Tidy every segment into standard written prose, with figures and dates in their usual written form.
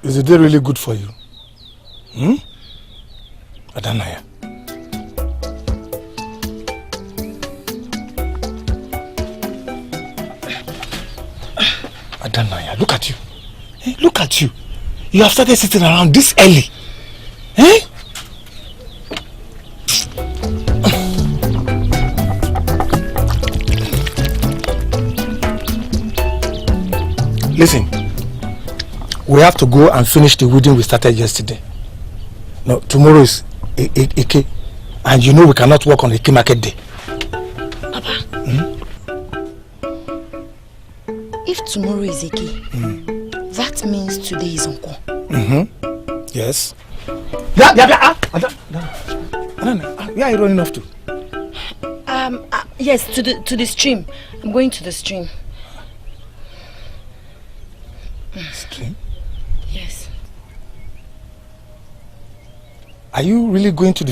Is the day really good for you? Adanaya. Adanaya, look at you. Hey, look at you. You have started sitting around this early. Eh? Listen, we have to go and finish the wedding we started yesterday. No, tomorrow is Eke, and you know we cannot work on Eke market day. Papa, if tomorrow is Eke, that means today is Uncle. Yes. Where are you running off to? Yes, to the stream. I'm going to the stream. Stream? Yes. Are you really going to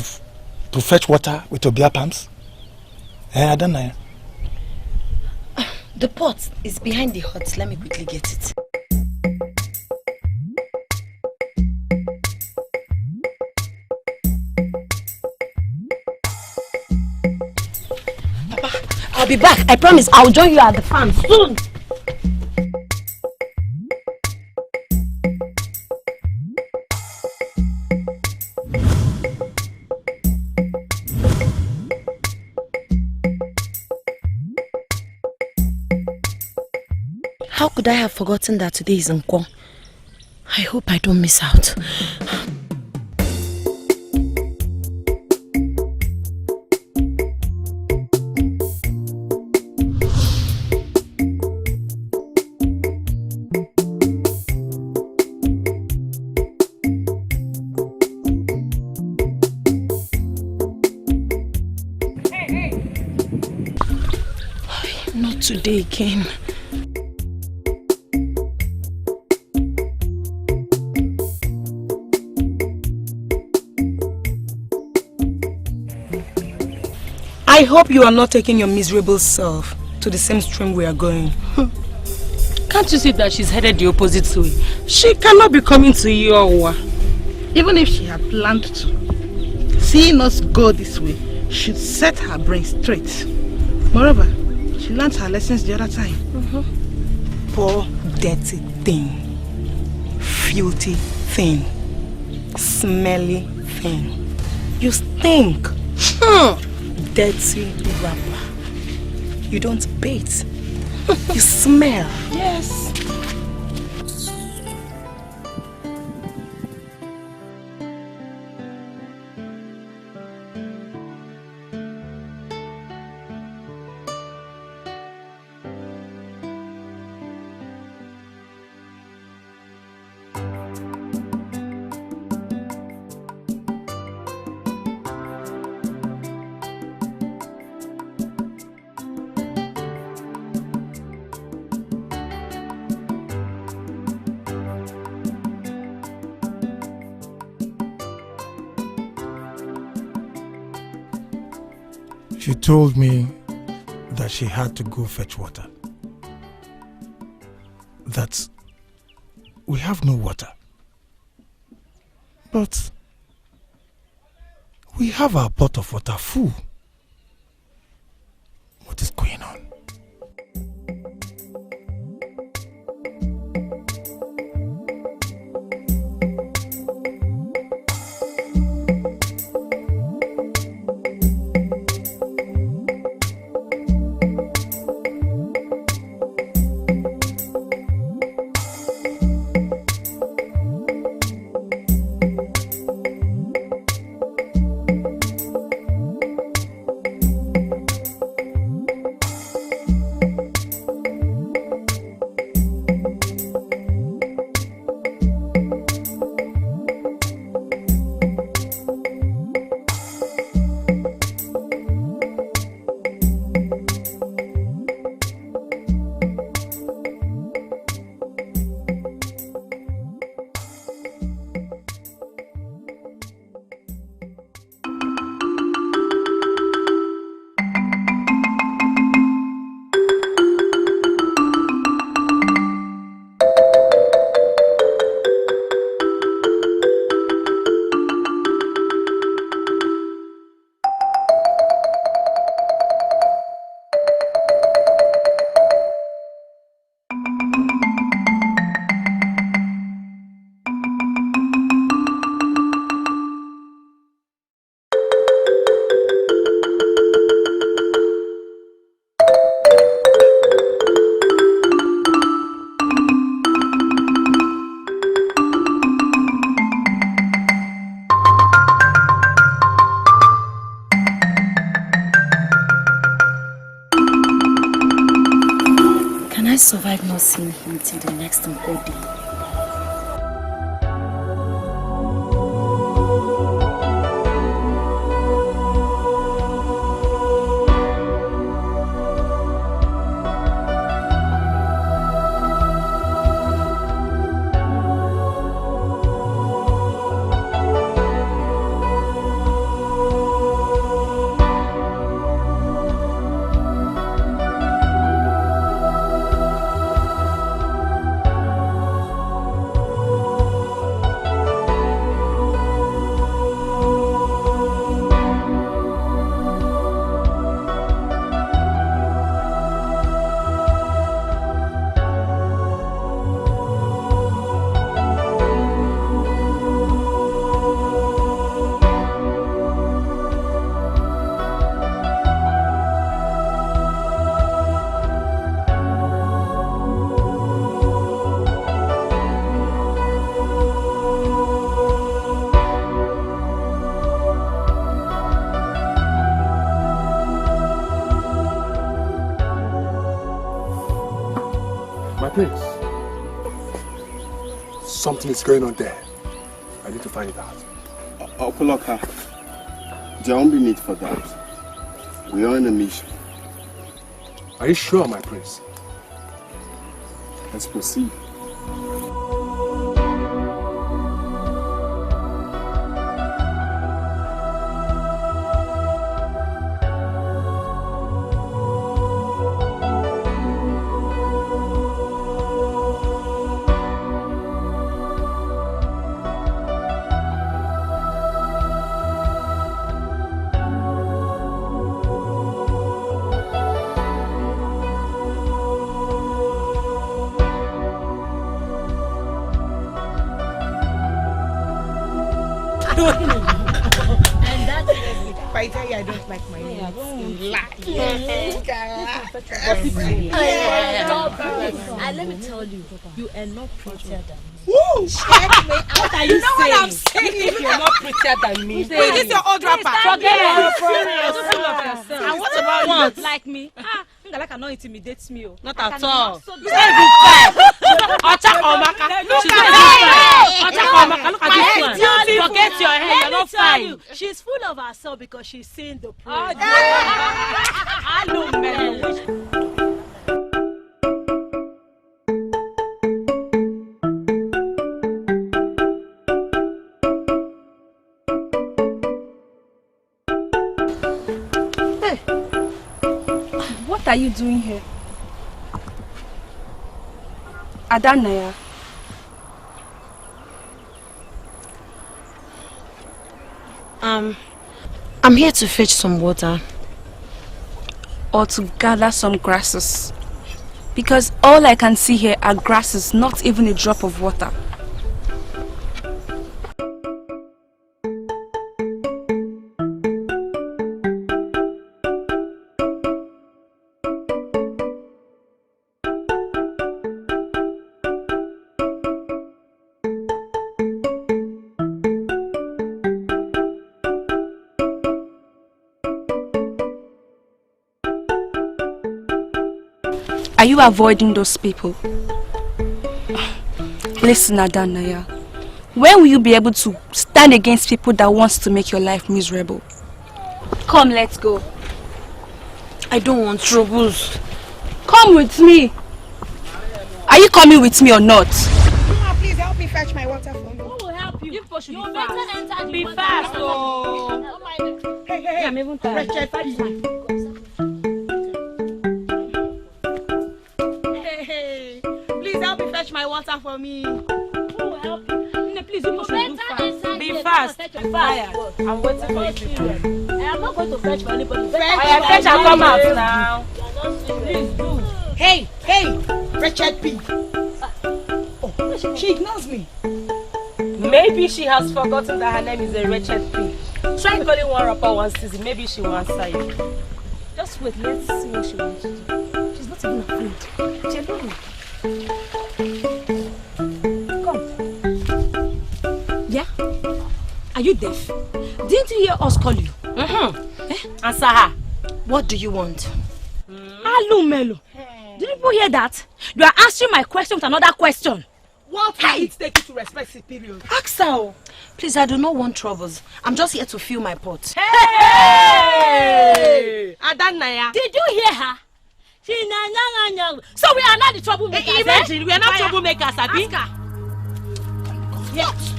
fetch water with your beer pumps? I don't know. The pot is behind the hut. Let me quickly get it. Papa, I'll be back. I promise I'll join you at the farm soon. How could I have forgotten that today is Nkwo? I hope I don't miss out. Not today again. I hope you are not taking your miserable self to the same stream we are going. Can't you see that she's headed the opposite way? She cannot be coming to Iowa. Even if she had planned to, seeing us go this way should set her brain straight. Moreover, she learned her lessons the other time. Poor, dirty thing. Filthy thing. Smelly thing. You stink. Dirty rapper. You don't bathe. You smell. Yes. She told me that she had to go fetch water. That we have no water. But we have our pot of water full. What is going on? survive not seeing him till the next Uncle Day? Prince, something is going on there. I need to find it out. Okoloka, there won't be need for that. We are on a mission. Are you sure, my prince? Let's proceed. And that's it. If I tell you I don't like my name, And let me tell you, you are not prettier than me. Woo! Checkmate. What are you saying? What I'm saying? If you're not prettier than me, Wait, this is your old rapper. Forget it. And what about what? you? Like me? Ngala cannot intimidate me. Not at all. So She's not even fair. Ocha Omaka. She's not even fair. Ocha Omaka, look at this one. Forget your hair, you're not fine. She's full of herself because she's seeing the proof. I know, man. What are you doing here? Adanaya. I'm here to fetch some water. Or to gather some grasses. Because all I can see here are grasses, not even a drop of water. Are you avoiding those people? Listen, Adanaya. When will you be able to stand against people that wants to make your life miserable? Come, let's go. I don't want troubles. Come with me. Are you coming with me or not? Mama, please help me fetch my water for me. Who will help you? You people should You be better fast. enter the Be water. fast, oh. Hey, Yeah, I'm even tired. Richard, hey, please help me fetch my water for me. Who will help you? Please, you people should do fast. Be Be fast. fast. I'm waiting for you people. I am not going to fetch for anybody. I fetch and come out now. Please do. Hey, Richard P. Oh, she ignores me. Maybe she has forgotten that her name is a wretched pig. Try calling one rapper one season. Maybe she will answer you. Just wait. Let's see what she wants to do. She's not even afraid. She's alone. Come. Yeah? Are you deaf? Didn't you hear us call you? Answer her. What do you want? Alumelo. Didn't people hear that? You are answering my question with another question. What will it take you to respect superiors? Ask her. Please, I do not want troubles. I'm just here to fill my pot. Hey! Adanaya. Did you hear her? So we are not the troublemakers. Imagine, we are not troublemakers, Abi. Ask her. Yes.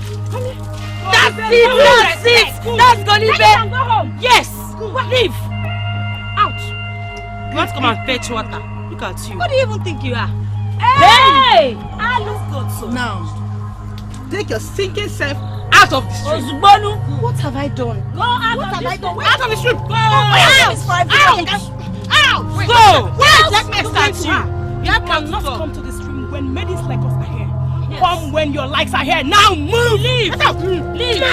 That's it. That's gonna be. Go home. Yes. Leave. Out. You want to come and fetch water? Look at you. What do you even think you are? Hey! I look good, so. Now, take your sinking self Out of the street. What have I done? Go out of the street. Out of the street. Go. Out. Go. Let me start you. You cannot come to the stream when maidens like us are here. Yes. Come when your likes are here. Now move. Leave. Leave.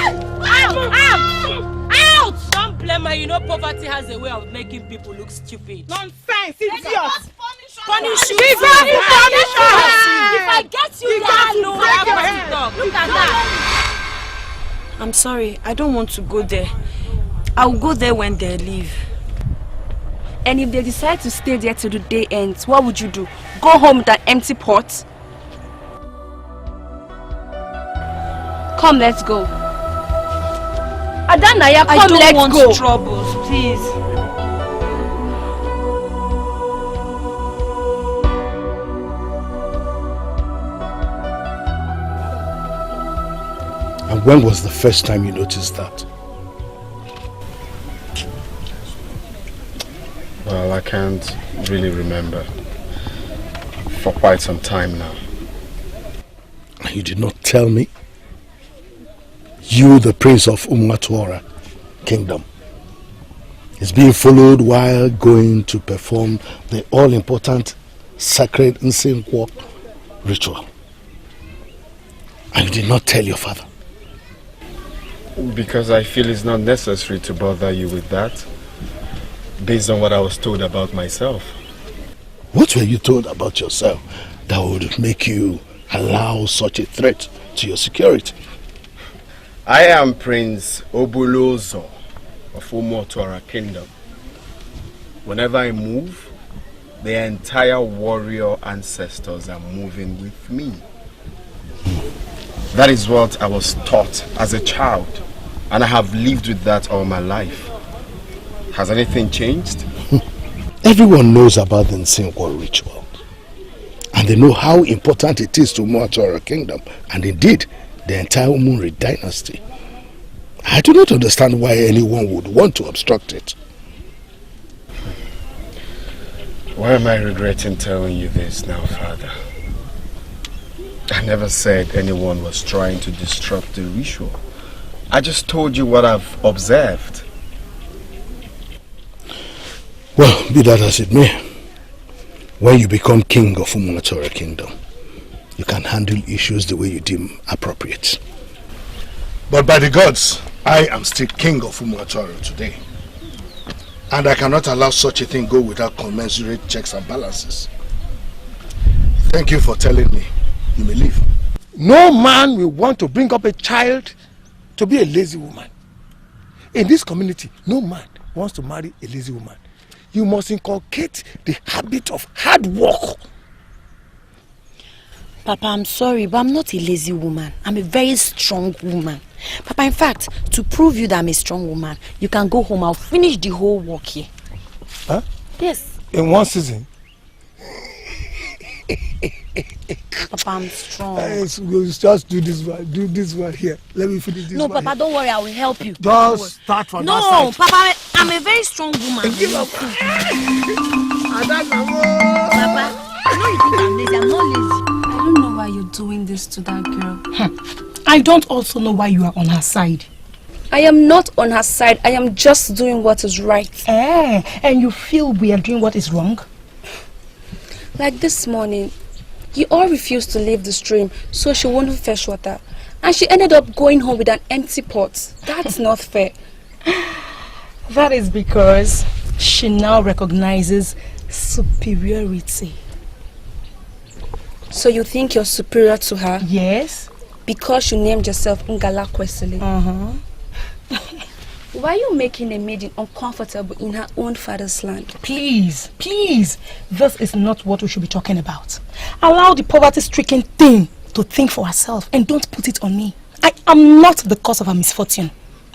Out! Don't blame her. You know poverty has a way of making people look stupid. Nonsense, idiot. Punish you. If I get you, Look at that. I'm sorry. I don't want to go there. I'll go there when they leave. And if they decide to stay there till the day ends, what would you do? Go home with an empty pot? Come, let's go. Adanaya, come, let's go. I don't want troubles, please. And when was the first time you noticed that? Well, I can't really remember. For quite some time now. You did not tell me? You, the prince of Idu Kingdom, is being followed while going to perform the all-important sacred Nsinkwo ritual. And you did not tell your father? Because I feel it's not necessary to bother you with that, based on what I was told about myself. What were you told about yourself that would make you allow such a threat to your security? I am Prince Obulozo of Idu Kingdom. Whenever I move, the entire warrior ancestors are moving with me. That is what I was taught as a child, and I have lived with that all my life. Has anything changed? Everyone knows about the Nsinkwo ritual, and they know how important it is to Idu Kingdom, and indeed the entire Umuri dynasty. I do not understand why anyone would want to obstruct it. Why am I regretting telling you this now, Father? I never said anyone was trying to disrupt the ritual. I just told you what I've observed. Well, be that as it may, when you become king of Idu Kingdom, you can handle issues the way you deem appropriate. But by the gods, I am still king of Idu today. And I cannot allow such a thing go without commensurate checks and balances. Thank you for telling me. You may leave. No man will want to bring up a child to be a lazy woman. In this community, no man wants to marry a lazy woman. You must inculcate the habit of hard work. Papa, I'm sorry, but I'm not a lazy woman. I'm a very strong woman. Papa, in fact, to prove you that I'm a strong woman, you can go home. I'll finish the whole work here. Huh? Yes. In one season? Papa, I'm strong. We'll just do this one here. Let me finish this one. No, Papa, don't worry. I will help you. Just start from that side. No, Papa, I'm a very strong woman. Give up. Papa, I know you think I'm lazy. I'm not lazy. I don't know why you're doing this to that girl. I don't also know why you are on her side. I am not on her side. I am just doing what is right. And you feel we are doing what is wrong? Like this morning, you all refused to leave the stream so she won't fetch water. And she ended up going home with an empty pot. That's not fair. That is because she now recognizes superiority. So you think you're superior to her? Yes. Because you named yourself Ngala Kwesili. Why are you making a maiden uncomfortable in her own father's land? Please, please, this is not what we should be talking about. Allow the poverty-stricken thing to think for herself and don't put it on me. I am not the cause of her misfortune.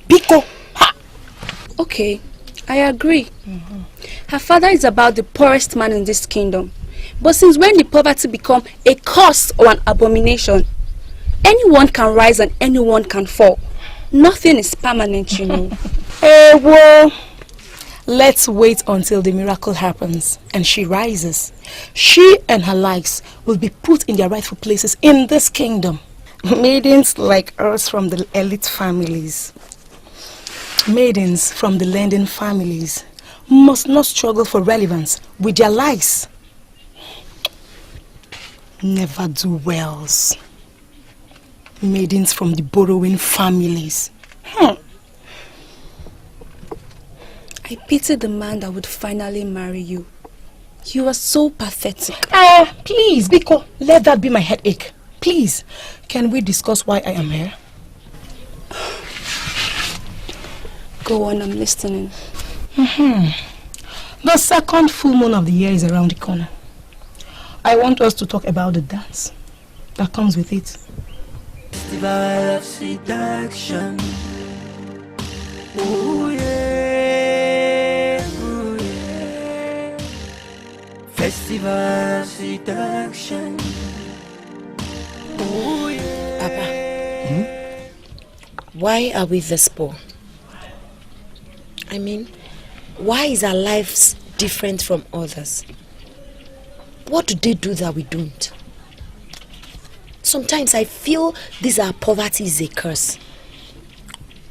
Biko, ha! Okay, I agree. Her father is about the poorest man in this kingdom. But since when did poverty become a curse or an abomination? Anyone can rise and anyone can fall. Nothing is permanent, you know. Well, let's wait until the miracle happens and she rises. She and her likes will be put in their rightful places in this kingdom. Maidens like us from the elite families, maidens from the lending families must not struggle for relevance with their likes. Never do wells. Maidens from the borrowing families. I pity the man that would finally marry you. You are so pathetic. Please, Biko, let that be my headache. Please, can we discuss why I am here? Go on, I'm listening. The second full moon of the year is around the corner. I want us to talk about the dance that comes with it. Festival of seduction. Ooh yeah, ooh yeah. Festival of seduction. Ooh yeah. Papa, why are we this poor? I mean, why is our lives different from others? What do they do that we don't? Sometimes I feel our poverty is a curse.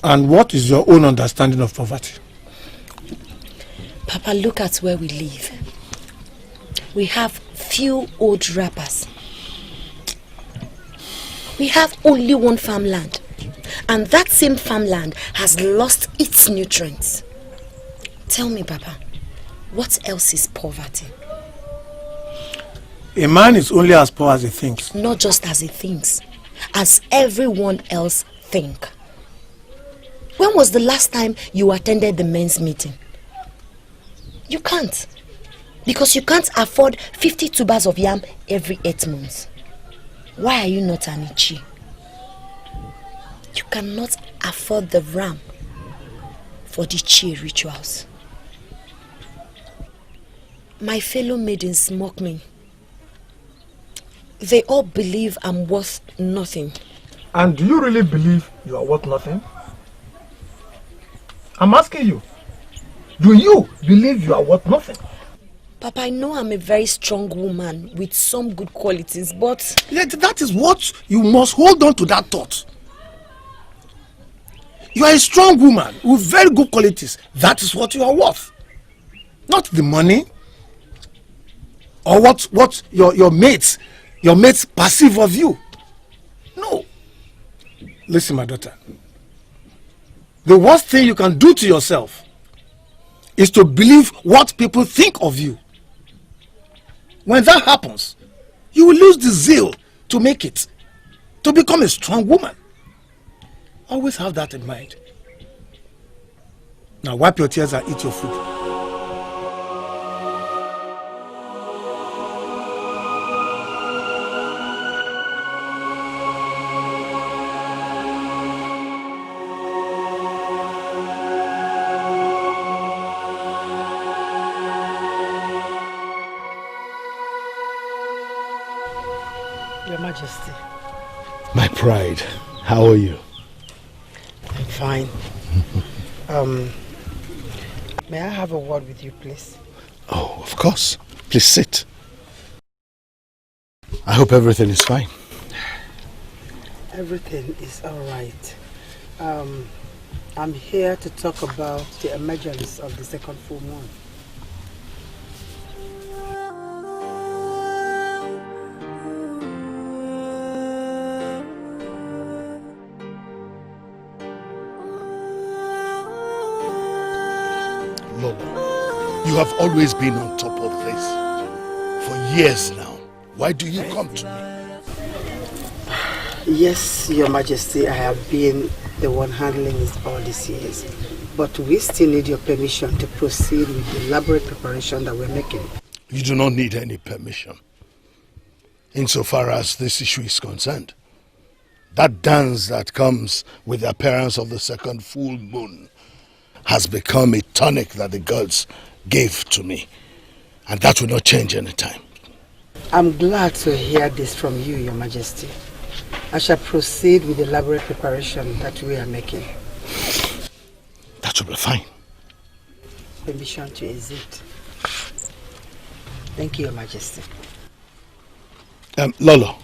And what is your own understanding of poverty? Papa, look at where we live. We have few old rappers. We have only one farmland. And that same farmland has lost its nutrients. Tell me, Papa, what else is poverty? A man is only as poor as he thinks. Not just as he thinks, as everyone else think. When was the last time you attended the men's meeting? You can't. Because you can't afford 50 tubers of yam every 8 months. Why are you not an Ichi? You cannot afford the ram for the Chi rituals. My fellow maidens mock me. They all believe I'm worth nothing. And do you really believe you are worth nothing? I'm asking you. Do you believe you are worth nothing? Papa, I know I'm a very strong woman with some good qualities, but... That is what you must hold on to, that thought. You are a strong woman with very good qualities. That is what you are worth. Not the money. Or what your mates perceive of you. No. Listen, my daughter. The worst thing you can do to yourself is to believe what people think of you. When that happens, you will lose the zeal to make it, to become a strong woman. Always have that in mind. Now wipe your tears and eat your food. Your Majesty. My pride, how are you? I'm fine. May I have a word with you, please? Oh, of course. Please sit. I hope everything is fine. Everything is all right. I'm here to talk about the emergence of the second full moon. You have always been on top of this for years now. Why do you come to me? Yes, Your Majesty, I have been the one handling it all these years. But we still need your permission to proceed with the elaborate preparation that we're making. You do not need any permission, insofar as this issue is concerned. That dance that comes with the appearance of the second full moon has become a tonic that the gods gave to me. And that will not change any time. I'm glad to hear this from you, Your Majesty. I shall proceed with the elaborate preparation that we are making. That will be fine. Permission to exit. Thank you, Your Majesty. Lolo.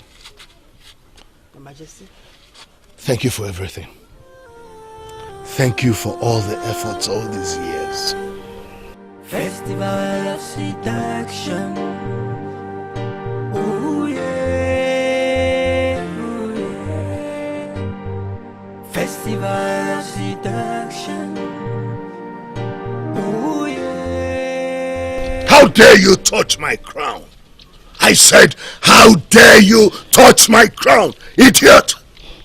Your Majesty. Thank you for everything. Thank you for all the efforts all these years. Festival of seduction. Ooh yeah, ooh yeah. Festival of seduction. Ooh yeah. How dare you touch my crown? I said, how dare you touch my crown, idiot!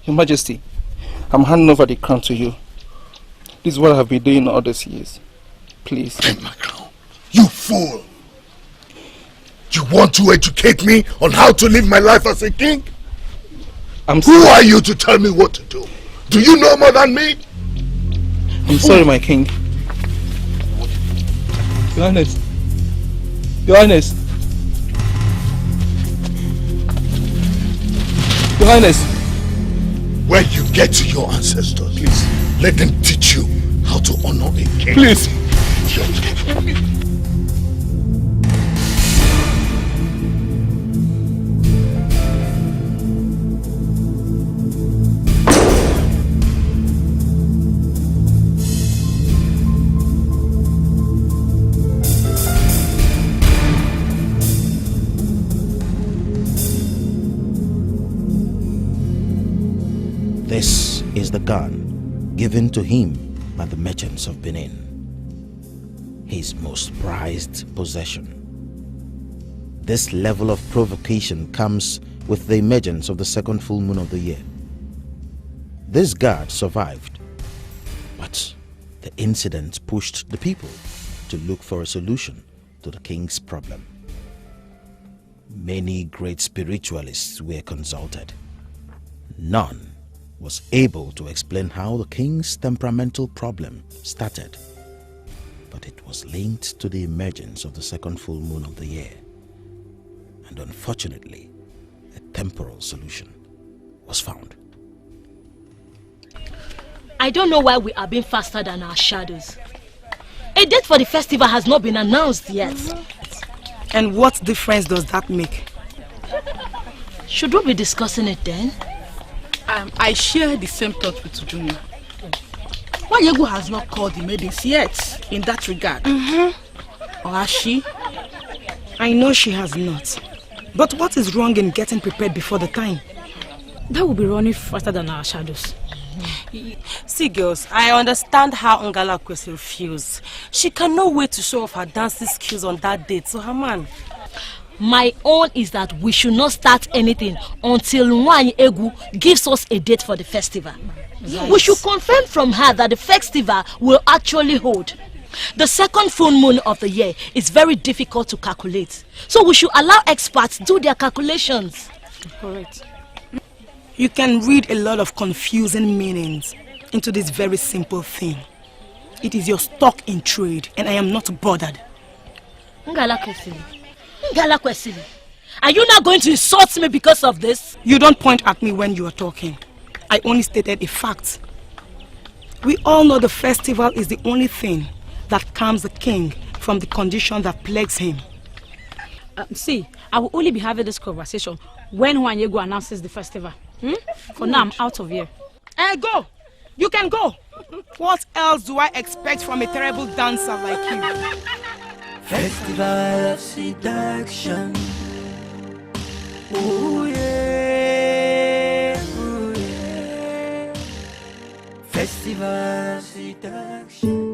Your Majesty, I'm handing over the crown to you. This is what I have been doing all these years. Please. Take my crown. You fool! You want to educate me on how to live my life as a king? Who are you to tell me what to do? Do you know more than me? I'm sorry, my king. Your Highness. Your Highness. Your Highness. When you get to your ancestors, please let them teach you how to honor a king. Please. This is the gun given to him by the merchants of Benin, his most prized possession. This level of provocation comes with the emergence of the second full moon of the year. This guard survived, but the incident pushed the people to look for a solution to the king's problem. Many great spiritualists were consulted. None was able to explain how the king's temperamental problem started, but it was linked to the emergence of the second full moon of the year, and unfortunately, a temporal solution was found. I don't know why we are being faster than our shadows. A date for the festival has not been announced yet. And what difference does that make? Should we be discussing it then? I share the same thought with Junior. Wanyegu has not called the maidens yet in that regard. Or has she? I know she has not. But what is wrong in getting prepared before the time? That will be running faster than our shadows. See girls, I understand how Ngala Kwesi feels. She cannot wait to show off her dancing skills on that date to her man. My own is that we should not start anything until Nwanyi Egu gives us a date for the festival. Yes. We should confirm from her that the festival will actually hold. The second full moon of the year is very difficult to calculate. So we should allow experts do their calculations. Correct. You can read a lot of confusing meanings into this very simple thing. It is your stock in trade and I am not bothered. Ngala Kwesi, are you not going to insult me because of this? You don't point at me when you are talking. I only stated a fact. We all know the festival is the only thing that calms the king from the condition that plagues him. See, I will only be having this conversation when Wanyegu announces the festival. For now, I'm out of here. Go! You can go! What else do I expect from a terrible dancer like you? Festival of seduction. Ooh yeah, ooh yeah. Festival of seduction.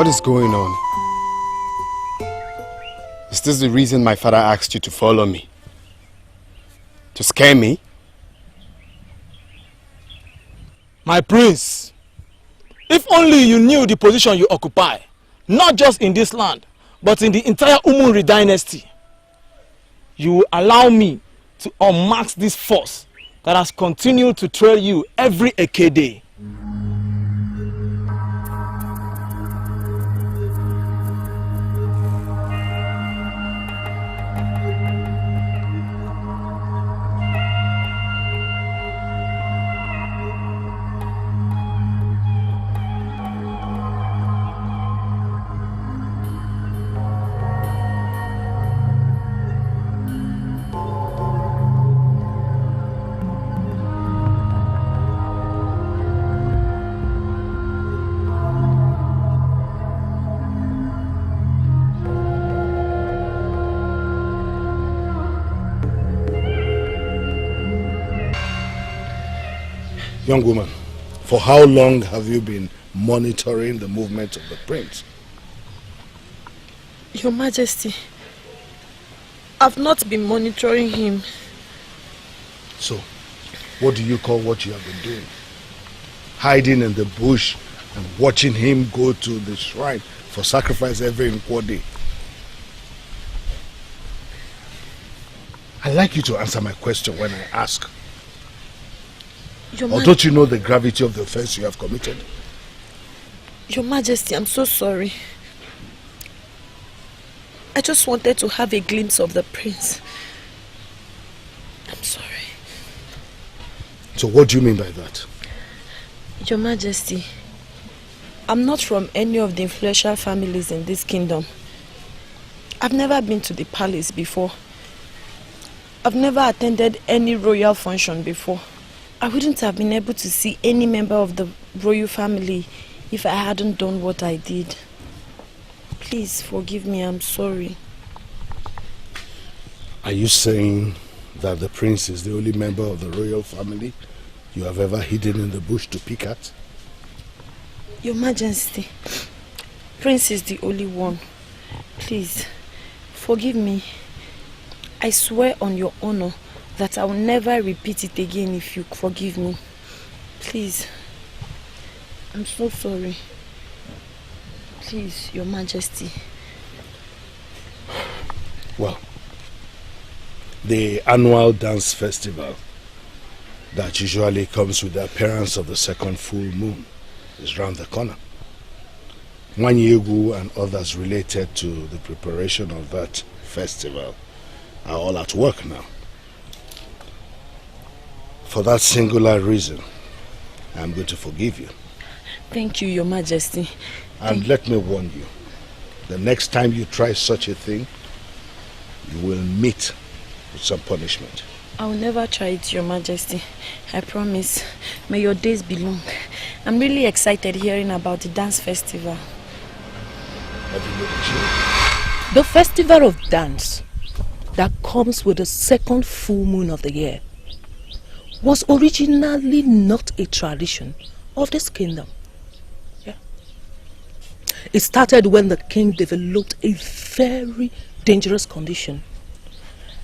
What is going on? Is this the reason my father asked you to follow me? To scare me? My prince, if only you knew the position you occupy, not just in this land, but in the entire Umunri dynasty, you will allow me to unmask this force that has continued to trail you every Eke day. Young woman, for how long have you been monitoring the movement of the prince? Your Majesty, I've not been monitoring him. So, what do you call what you have been doing? Hiding in the bush and watching him go to the shrine for sacrifice every Nkwo day. I'd like you to answer my question when I ask. Or don't you know the gravity of the offense you have committed? Your Majesty, I'm so sorry. I just wanted to have a glimpse of the prince. I'm sorry. So what do you mean by that? Your Majesty, I'm not from any of the influential families in this kingdom. I've never been to the palace before. I've never attended any royal function before. I wouldn't have been able to see any member of the royal family if I hadn't done what I did. Please forgive me, I'm sorry. Are you saying that the prince is the only member of the royal family you have ever hidden in the bush to pick at? Your Majesty, Prince is the only one. Please, forgive me. I swear on your honor that I will never repeat it again if you forgive me. Please. I'm so sorry. Please, Your Majesty. Well, the annual dance festival that usually comes with the appearance of the second full moon is round the corner. Nwanyegu and others related to the preparation of that festival are all at work now. For that singular reason, I'm going to forgive you. Thank you, Your Majesty. And let me warn you, the next time you try such a thing, you will meet with some punishment. I will never try it, Your Majesty. I promise. May your days be long. I'm really excited hearing about the dance festival. The festival of dance that comes with the second full moon of the year was originally not a tradition of this kingdom. Yeah. It started when the king developed a very dangerous condition.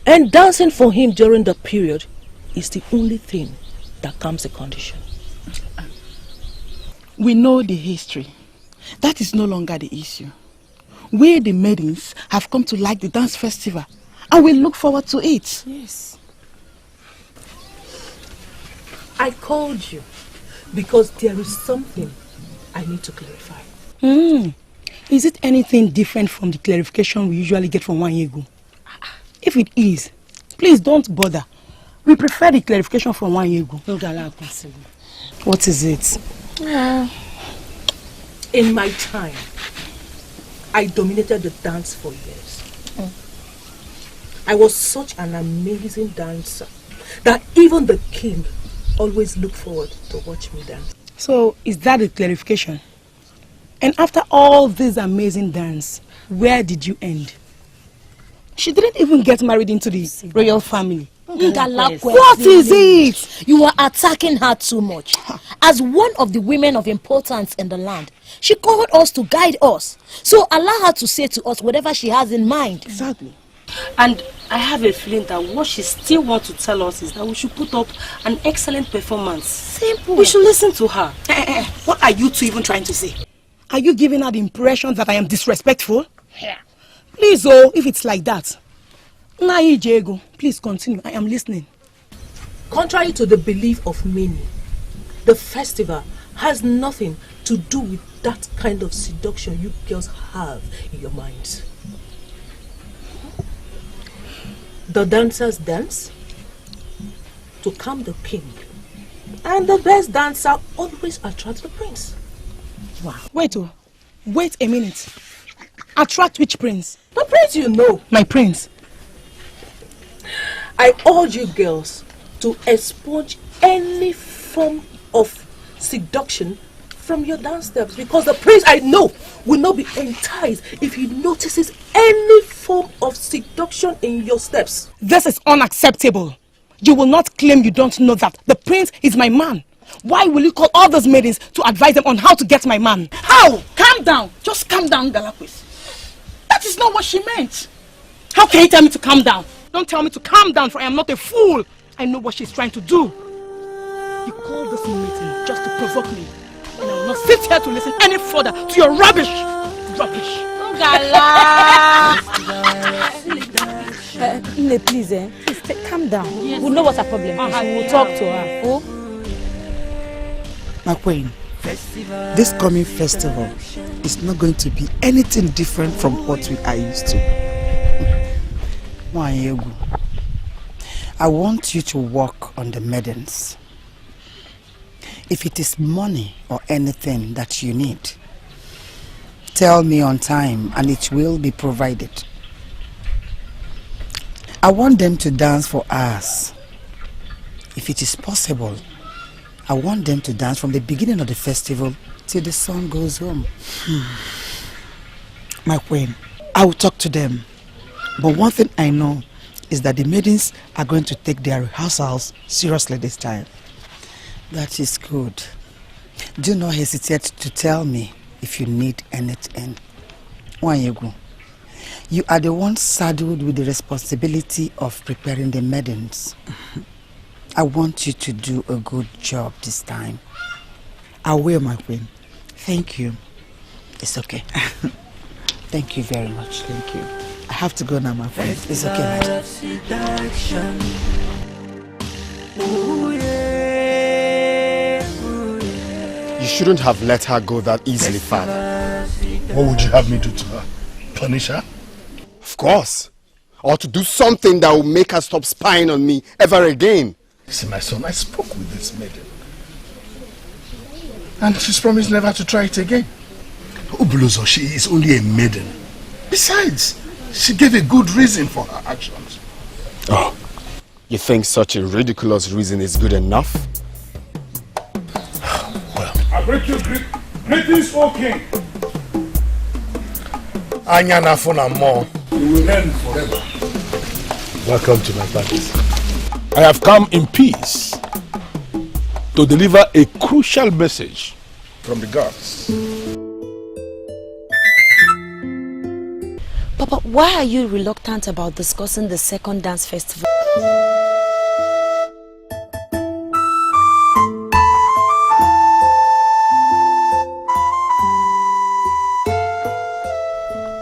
And dancing for him during the period is the only thing that calms the condition. We know the history. That is no longer the issue. We, the maidens, have come to like the dance festival and we look forward to it. Yes. I called you because there is something I need to clarify. Is it anything different from the clarification we usually get from Nwanyegu? If it is, please don't bother. We prefer the clarification from Nwanyegu. What is it? In my time, I dominated the dance for years. I was such an amazing dancer that even the king always looked forward to watch me dance. So, is that the clarification? And after all this amazing dance, where did you end? She didn't even get married into the royal family. What is it? You are attacking her too much. As one of the women of importance in the land, she called us to guide us. So allow her to say to us whatever she has in mind. Exactly. And I have a feeling that what she still wants to tell us is that we should put up an excellent performance. Simple. We should listen to her. What are you two even trying to say? Are you giving her the impression that I am disrespectful? Yeah. Please, if it's like that. Nai Diego, please continue. I am listening. Contrary to the belief of many, the festival has nothing to do with that kind of seduction you girls have in your minds. The dancers dance to calm the king, and the best dancer always attracts the prince. Wow. Wait a minute. Attract which prince? The prince you know. My prince. I urge you girls to expunge any form of seduction from your dance steps, because the prince I know will not be enticed if he notices any form of seduction in your steps. This is unacceptable. You will not claim you don't know that the prince is my man. Why will you call all those maidens to advise them on how to get my man? How? Calm down. Just calm down, Galapis. That is not what she meant. How can you tell me to calm down? Don't tell me to calm down, for I am not a fool. I know what she's trying to do. You called this meeting just to provoke me. And I will not sit here to listen any further to your rubbish. Rubbish. Please, calm down. Yes. We'll know what her problem is. We'll talk to her. Oh? My queen, this coming festival is not going to be anything different from what we are used to. I want you to work on the maidens. If it is money or anything that you need, tell me on time and it will be provided. I want them to dance for us. If it is possible, I want them to dance from the beginning of the festival till the sun goes home. My queen, I will talk to them. But one thing I know is that the maidens are going to take their rehearsals seriously this time. That is good. Do not hesitate to tell me if you need anything. Wanyegu, you are the one saddled with the responsibility of preparing the maidens. I want you to do a good job this time. I will, my queen. Thank you. It's okay. Thank you very much. Thank you. I have to go now, my friend. It's okay, madam. You shouldn't have let her go that easily, father. What would you have me do to her? Punish her? Of course. Or to do something that will make her stop spying on me ever again. See, my son, I spoke with this maiden. And she's promised never to try it again. Ubulozo, she is only a maiden. Besides, she gave a good reason for her actions. Oh, you think such a ridiculous reason is good enough? Well, I break your greetings, O King. Anyana Fona Mo. You will learn forever. Welcome to my palace. I have come in peace to deliver a crucial message from the gods. Papa, why are you reluctant about discussing the second dance festival?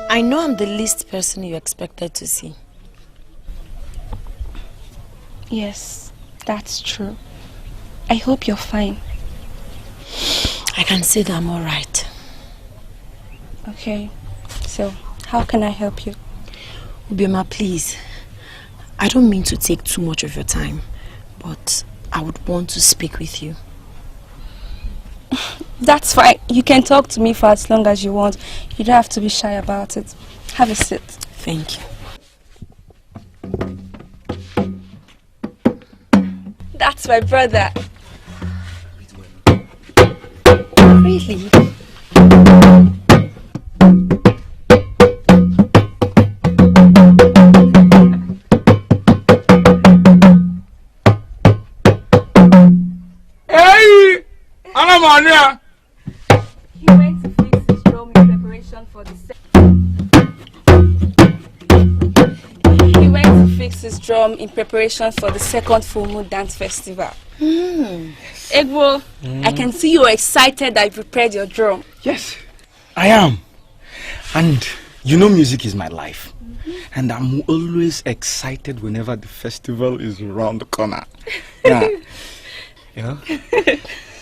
I know I'm the least person you expected to see. Yes, that's true. I hope you're fine. I can say that I'm alright. Okay, so how can I help you? Ubioma, please. I don't mean to take too much of your time, but I would want to speak with you. That's fine. You can talk to me for as long as you want. You don't have to be shy about it. Have a seat. Thank you. That's my brother. Really? Anamania! He went to fix his drum in preparation for the second full moon dance festival. Egbo, I can see you're excited that you prepared your drum. Yes, I am. And you know music is my life. And I'm always excited whenever the festival is around the corner. Yeah. You know?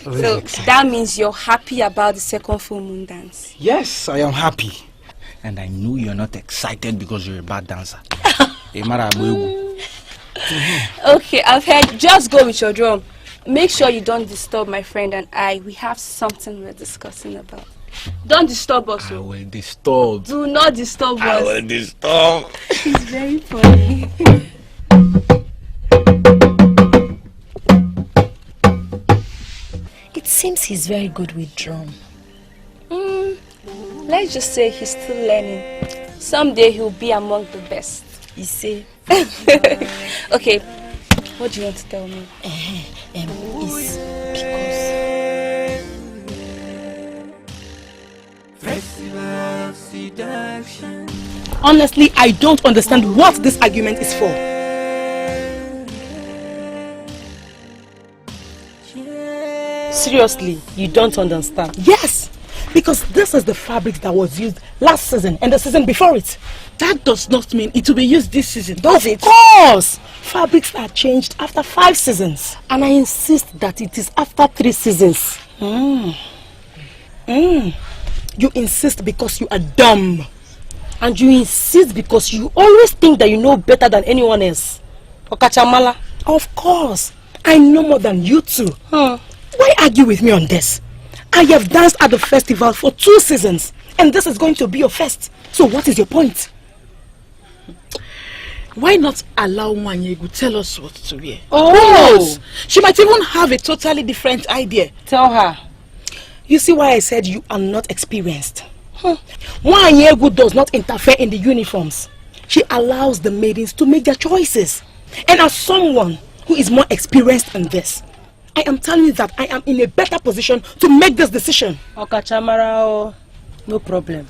So that means you're happy about the second full moon dance? Yes, I am happy. And I know you're not excited because you're a bad dancer. Okay, I've heard. Just go with your drum. Make sure you don't disturb my friend and I. We have something we're discussing about. Don't disturb us. I will disturb. Do not disturb us. I will disturb. It's very funny. It seems he's very good with drum. Let's just say he's still learning. Someday he'll be among the best. You see? Okay, what do you want to tell me? It's because... Honestly, I don't understand what this argument is for. Seriously, you don't understand? Yes, because this is the fabric that was used last season and the season before it. That does not mean it will be used this season, does it? Of course! Fabrics are changed after 5 seasons. And I insist that it is after 3 seasons. You insist because you are dumb. And you insist because you always think that you know better than anyone else. Okachamala? Of course. I know more than you two. Why argue with me on this? I have danced at the festival for 2 seasons. And this is going to be your first. So what is your point? Why not allow Wanyegu to tell us what to wear? Oh! She might even have a totally different idea. Tell her. You see why I said you are not experienced? Wanyegu does not interfere in the uniforms. She allows the maidens to make their choices. And as someone who is more experienced in this, I am telling you that I am in a better position to make this decision. Okachamara, no problem.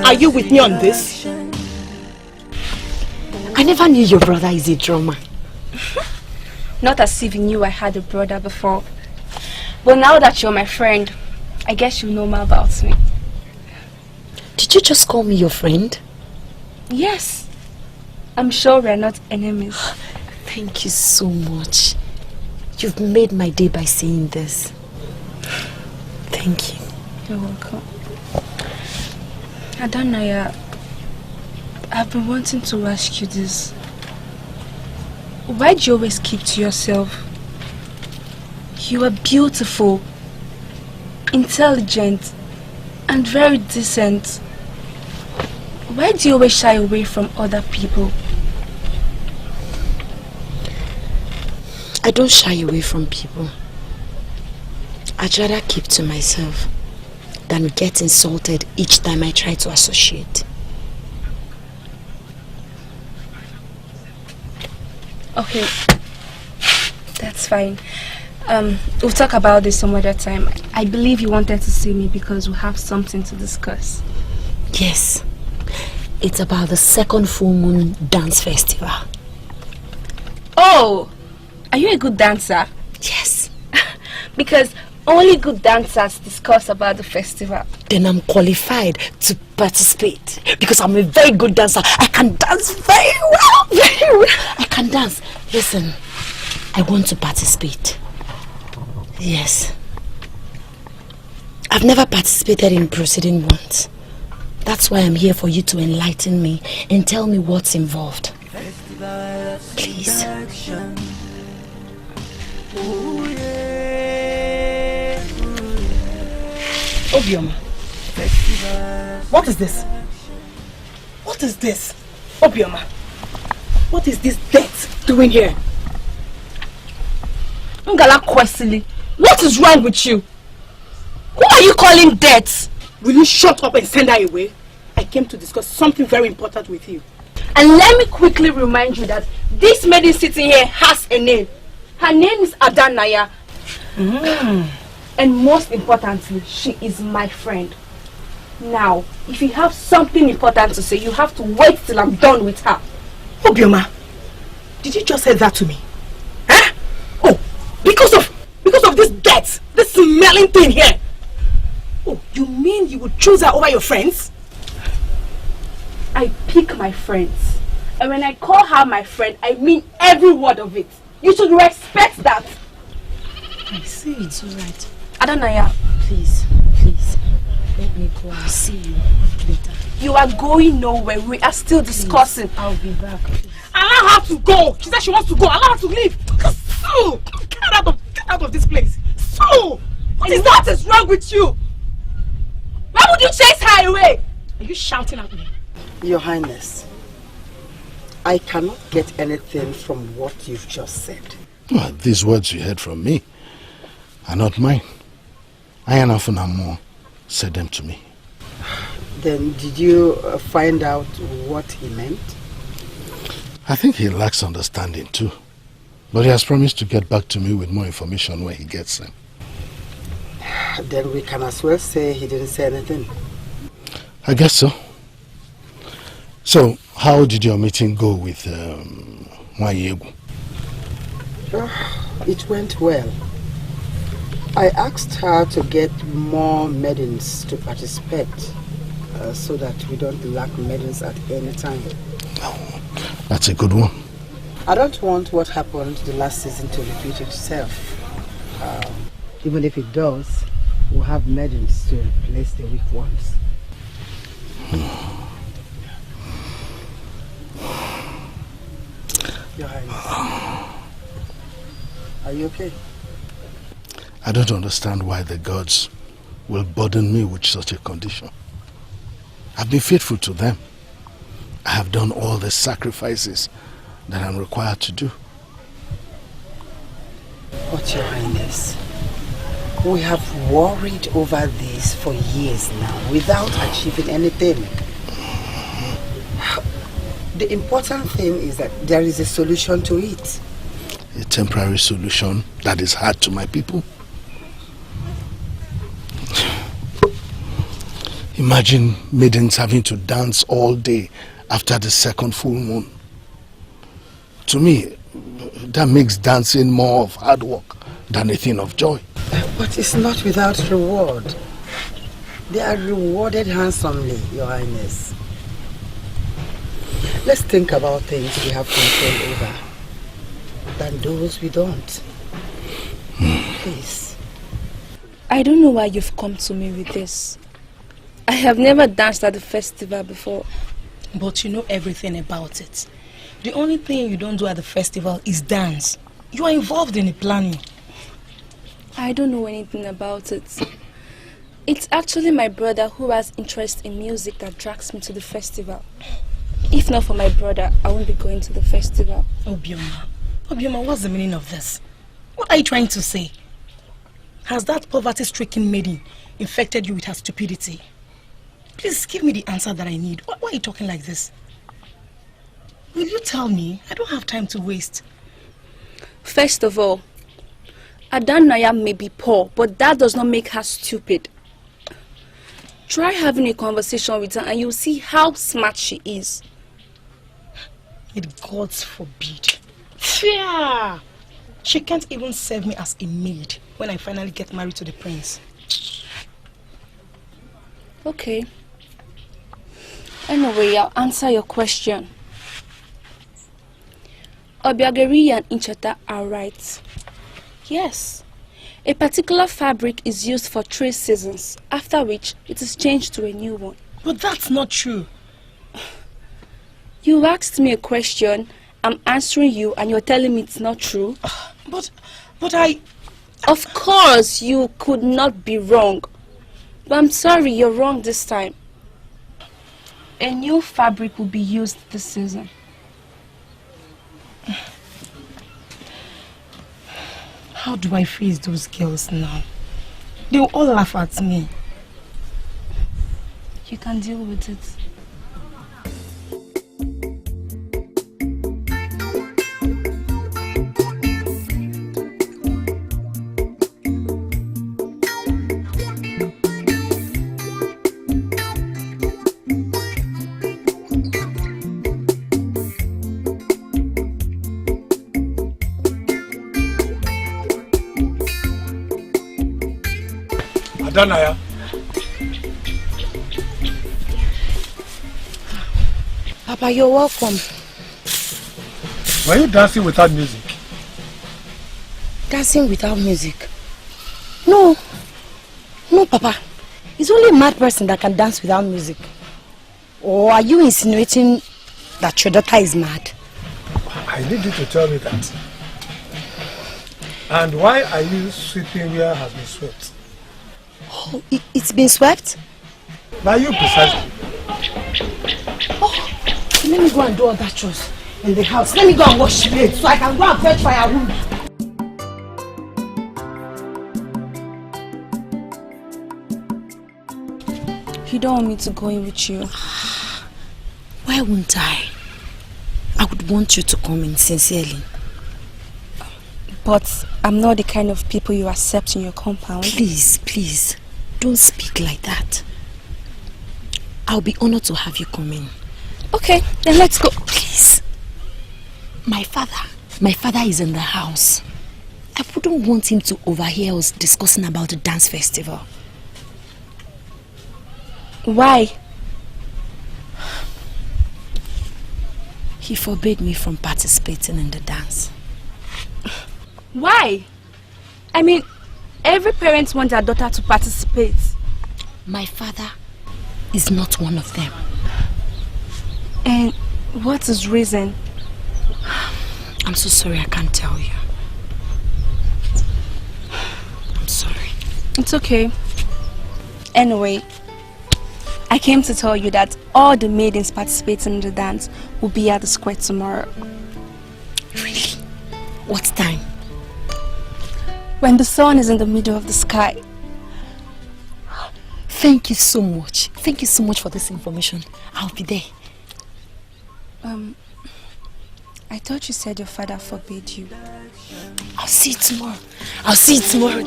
Are you with me on this? I never knew your brother is a drummer. Not as if you knew I had a brother before. But now that you're my friend, I guess you know more about me. Did you just call me your friend? Yes. I'm sure we're not enemies. Thank you so much. You've made my day by saying this. Thank you. You're welcome. Adanaya, I've been wanting to ask you this. Why do you always keep to yourself? You are beautiful, intelligent, and very decent. Why do you always shy away from other people? I don't shy away from people. I'd rather keep to myself than get insulted each time I try to associate. Okay, that's fine. We'll talk about this some other time. I believe you wanted to see me because we have something to discuss. Yes, it's about the second full moon dance festival. Oh, are you a good dancer? Yes. Because only good dancers discuss about the festival. Then I'm qualified to participate because I'm a very good dancer. I can dance very well, very well. I can dance. Listen, I want to participate. Yes. I've never participated in proceeding once. That's why I'm here for you to enlighten me and tell me what's involved. Please. Obioma, what is this? What is this? Obioma, what is this death doing here? Ngala Kwesili, what is wrong with you? Who are you calling death? Will you shut up and send her away? I came to discuss something very important with you. And let me quickly remind you that this maiden sitting here has a name. Her name is Adanaya. And most importantly, she is my friend. Now, if you have something important to say, you have to wait till I'm done with her. Obioma, did you just say that to me? Huh? Oh, because of this dirt, this smelling thing here. Oh, you mean you would choose her over your friends? I pick my friends. And when I call her my friend, I mean every word of it. You should respect that. I see. It's alright. Adanaya, Please. Let me go and see you later. you are going nowhere. We are still discussing. Please, I'll be back. Please. Allow her to go. She said she wants to go. Allow her to leave. So, get out of this place. So, what is wrong with you? Why would you chase her away? Are you shouting at me? Your Highness, I cannot get anything from what you've just said. Well, these words you heard from me are not mine. Ayanafunamo said them to me. Then did you find out what he meant? I think he lacks understanding too. But he has promised to get back to me with more information when he gets them. Then we can as well say he didn't say anything. I guess so. So, how did your meeting go with Mwanyegu? It went well. I asked her to get more maidens to participate so that we don't lack maidens at any time. Oh, that's a good one. I don't want what happened the last season to repeat itself. Even if it does, we'll have maidens to replace the weak ones. Your Highness, are you okay? I don't understand why the gods will burden me with such a condition. I've been faithful to them. I have done all the sacrifices that I'm required to do. But Your Highness, we have worried over this for years now without achieving anything. The important thing is that there is a solution to it. A temporary solution that is hard to my people. Imagine maidens having to dance all day after the second full moon. To me, that makes dancing more of hard work than a thing of joy. But it's not without reward. They are rewarded handsomely, Your Highness. Let's think about things we have control over than those we don't. Please. I don't know why you've come to me with this. I have never danced at the festival before. But you know everything about it. The only thing you don't do at the festival is dance. You are involved in the planning. I don't know anything about it. It's actually my brother who has interest in music that drags me to the festival. If not for my brother, I won't be going to the festival. Obioma, what's the meaning of this? What are you trying to say? Has that poverty-stricken maiden infected you with her stupidity? Please give me the answer that I need. Why are you talking like this? Will you tell me? I don't have time to waste. First of all, Adanaya may be poor, but that does not make her stupid. Try having a conversation with her and you'll see how smart she is. It gods forbid. Yeah. She can't even serve me as a maid when I finally get married to the prince. Okay. Anyway, I'll answer your question. Obiageri and Incheta are right. Yes. A particular fabric is used for 3 seasons, after which it is changed to a new one. But that's not true. You asked me a question, I'm answering you, and you're telling me it's not true? But I... Of course, you could not be wrong. But I'm sorry, you're wrong this time. A new fabric will be used this season. How do I face those girls now? They will all laugh at me. You can deal with it. Adanaya. Papa, you're welcome. Were you dancing without music? Dancing without music? No. No, Papa. It's only a mad person that can dance without music. Or are you insinuating that your daughter is mad? I need you to tell me that. And why are you sweeping where has been swept? Oh, it's been swept? By you precisely. Oh, let me go and do all that chores in the house. Let me go and wash plates so I can go and fetch firewood. You don't want me to go in with you? Why wouldn't I? I would want you to come in sincerely. But I'm not the kind of people you accept in your compound. Please, please, don't speak like that. I'll be honored to have you come in. Okay, then let's go. Please. My father is in the house. I wouldn't want him to overhear us discussing about the dance festival. Why? He forbade me from participating in the dance. Why? I mean, every parent wants their daughter to participate. My father is not one of them. And what's his reason? I'm so sorry, I can't tell you. I'm sorry. It's okay. Anyway, I came to tell you that all the maidens participating in the dance will be at the square tomorrow. Really? What time? When the sun is in the middle of the sky. Thank you so much. Thank you so much for this information. I'll be there. I thought you said your father forbade you. I'll see you tomorrow. I'll see you tomorrow.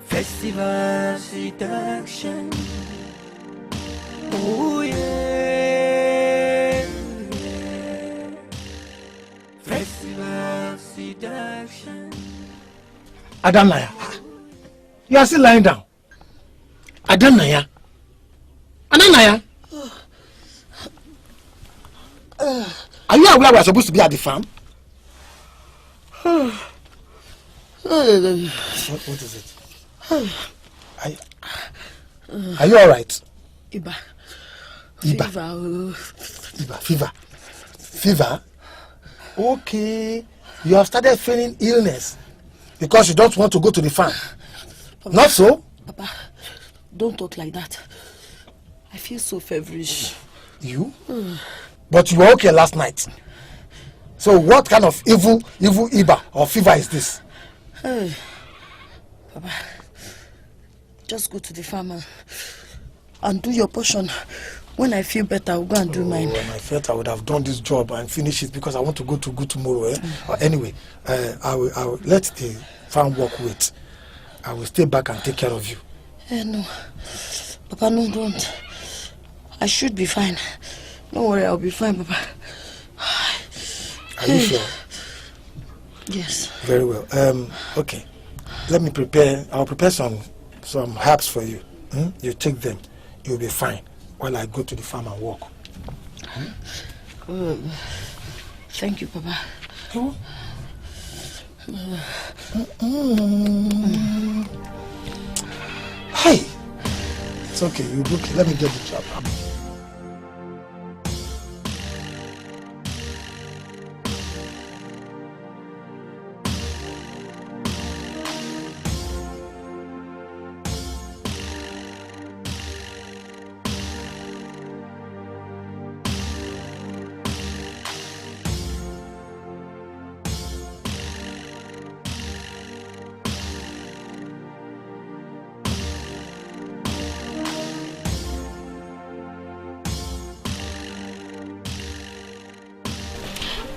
Festival seduction. Oh yeah. Festival seduction. Adanaya, you are still lying down. Adanaya. Adanaya. Are you aware we are supposed to be at the farm? What is it? Are you alright? Iba. Fever. Fever? Okay. You have started feeling illness because you don't want to go to the farm. Papa, not so? Papa, don't talk like that. I feel so feverish. You? But you were okay last night. So what kind of evil Iba or fever is this? Hey, Papa, just go to the farm and do your portion. When I feel better, I'll go and do mine. When I felt I would have done this job and finish it because I want to go tomorrow. Anyway, I will let the farm work wait. I will stay back and take care of you. No. Papa, no, don't. I should be fine. Don't worry, I'll be fine, Papa. Are you sure? Yes. Very well. Okay. Let me prepare. I'll prepare some herbs for you. You take them. You'll be fine while I go to the farm and walk. Thank you, Papa. Hey, it's okay. You look. Let me get the job.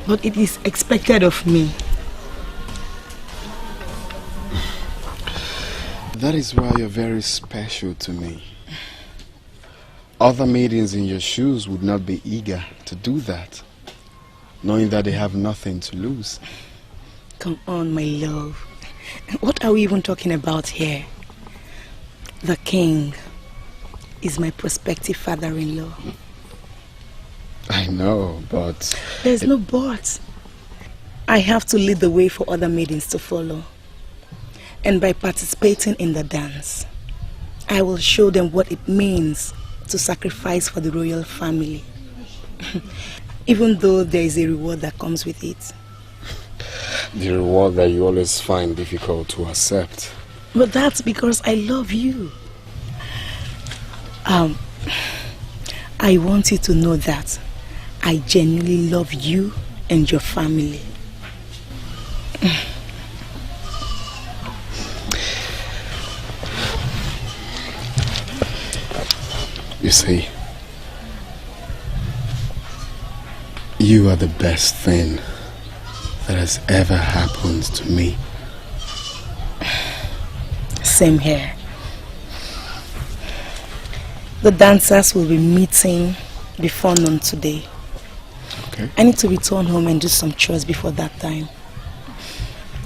But it is expected of me. That is why you're very special to me. Other maidens in your shoes would not be eager to do that, knowing that they have nothing to lose. Come on, my love. What are we even talking about here? The king is my prospective father-in-law. I know, but... There's no but. I have to lead the way for other maidens to follow. And by participating in the dance, I will show them what it means to sacrifice for the royal family. Even though there is a reward that comes with it. The reward that you always find difficult to accept. But that's because I love you. I want you to know that I genuinely love you and your family. You see, you are the best thing that has ever happened to me. Same here. The dancers will be meeting before noon today. Okay. I need to return home and do some chores before that time.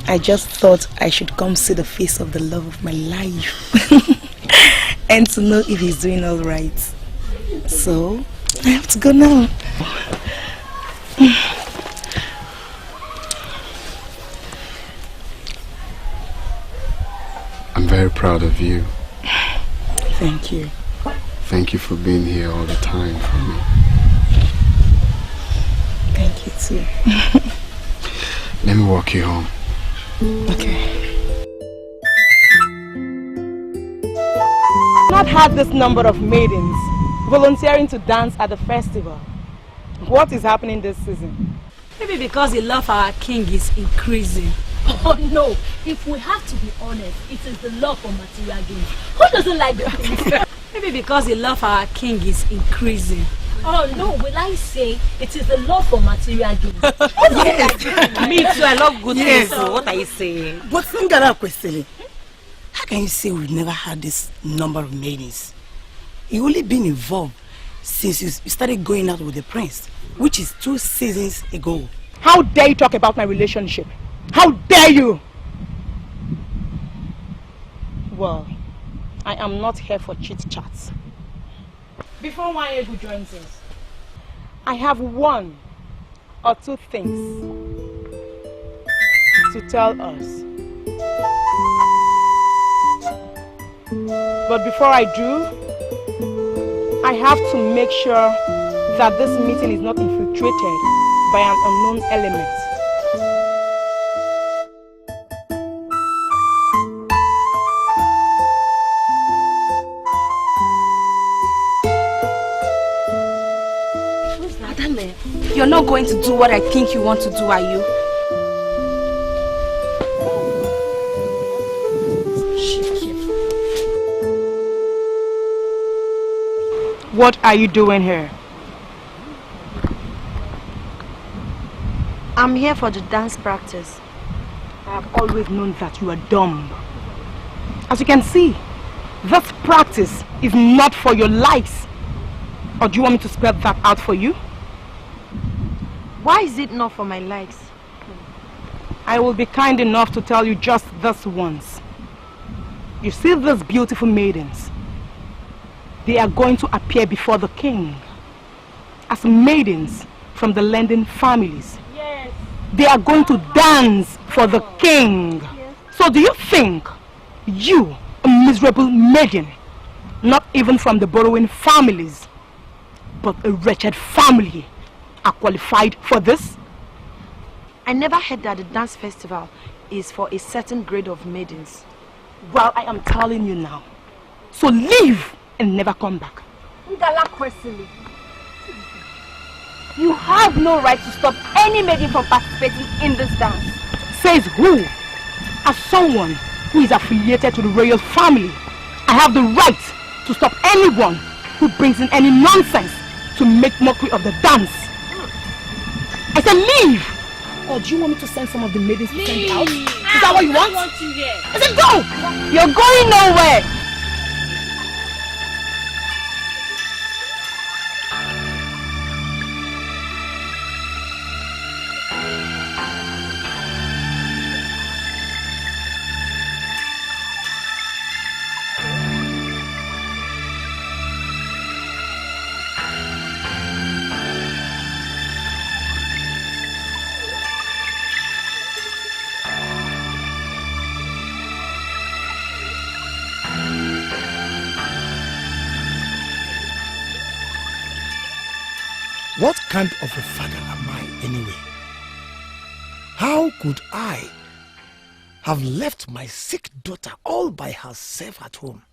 I just thought I should come see the face of the love of my life and to know if he's doing all right. So, I have to go now. I'm very proud of you. Thank you. Thank you for being here all the time for me. Thank you too. Let me walk you home. Okay. Not had this number of maidens volunteering to dance at the festival. What is happening this season? Maybe because the love for our king is increasing. Oh no, if we have to be honest, it is the love for material gains. Who doesn't like the things? Maybe because the love for our king is increasing. Oh no, will I say it is the love for material gains? Yes. Me too, I love good Yes. things. So what are you saying? But Ngara Kwesili, how can you say we've never had this number of maidens? You've only been involved since you started going out with the prince, which is 2 seasons ago. How dare you talk about my relationship? How dare you? Well, I am not here for chit-chats. Before Wanyegu joins us, I have 1 or 2 things to tell us. But before I do, I have to make sure that this meeting is not infiltrated by an unknown element. Adame, you're not going to do what I think you want to do, are you? What are you doing here? I'm here for the dance practice. I have always known that you are dumb. As you can see, this practice is not for your likes. Or do you want me to spell that out for you? Why is it not for my likes? I will be kind enough to tell you just this once. You see these beautiful maidens? They are going to appear before the king as maidens from the lending families. Yes. They are going to dance for the king. Yes. So do you think you, a miserable maiden, not even from the borrowing families, but a wretched family, are qualified for this? I never heard that the dance festival is for a certain grade of maidens. Well, I am telling you now. So leave and never come back. Ngala Kwesili, you have no right to stop any maiden from participating in this dance. Says who? As someone who is affiliated to the royal family, I have the right to stop anyone who brings in any nonsense to make mockery of the dance. I said leave! Or do you want me to send some of the maidens to send out? Is that what you want? I want you here. I said go! You're going nowhere! What kind of a father am I anyway? How could I have left my sick daughter all by herself at home?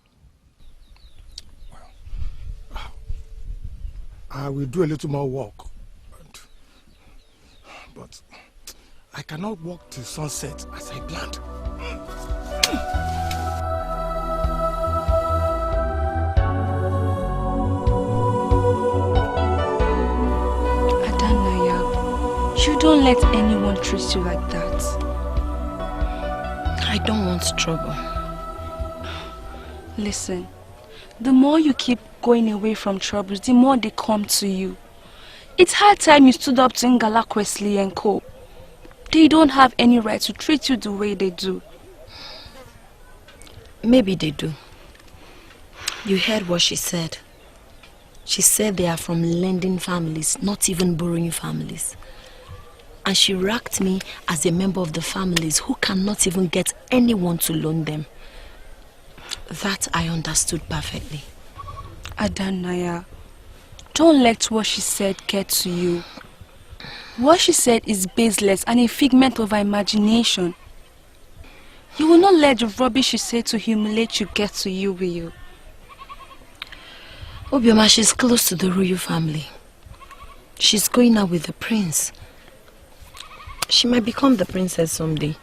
I will do a little more work. But I cannot walk till sunset as I planned. Adanaya, you don't let anyone treat you like that. I don't want trouble. Listen, the more you keep going away from troubles, the more they come to you. It's high time you stood up to Ngala Kwesley and Co. They don't have any right to treat you the way they do. Maybe they do. You heard what she said. She said they are from lending families, not even borrowing families. And she racked me as a member of the families who cannot even get anyone to loan them. That I understood perfectly. Adanaya, don't let what she said get to you. What she said is baseless and a figment of her imagination. You will not let the rubbish she said to humiliate you get to you, will you? Obioma, she's close to the Ruyu family. She's going out with the prince. She might become the princess someday.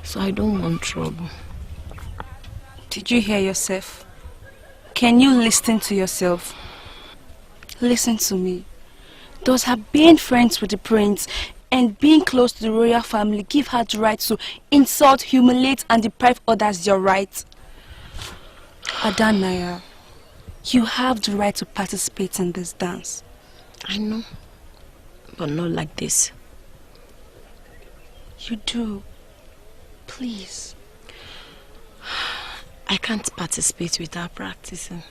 So I don't want trouble. Did you hear yourself? Can you listen to yourself? Listen to me. Does her being friends with the prince and being close to the royal family give her the right to insult, humiliate and deprive others their right? Adanaya, you have the right to participate in this dance. I know, but not like this. You do. Please. I can't participate without practicing.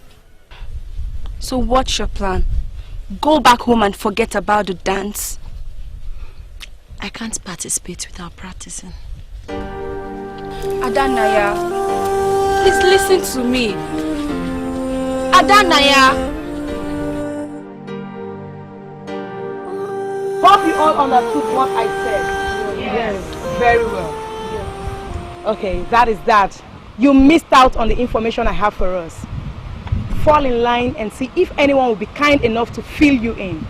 So what's your plan? Go back home and forget about the dance? I can't participate without practicing. Adanaya, please listen to me. Adanaya! Hope you all understood what I said. Yes. Very well. Okay, that is that. You missed out on the information I have for us. Fall in line and see if anyone will be kind enough to fill you in.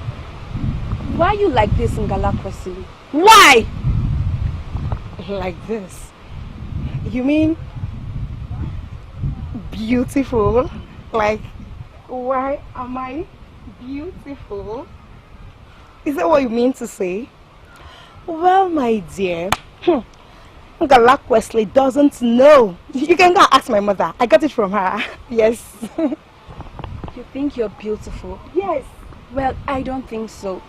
Why are you like this in Galakwesi? Why? Like this? You mean beautiful? Like, why am I beautiful? Is that what you mean to say? Well, my dear, Galak Wesley doesn't know. You can go ask my mother. I got it from her. Yes. You think you're beautiful? Yes. Well, I don't think so.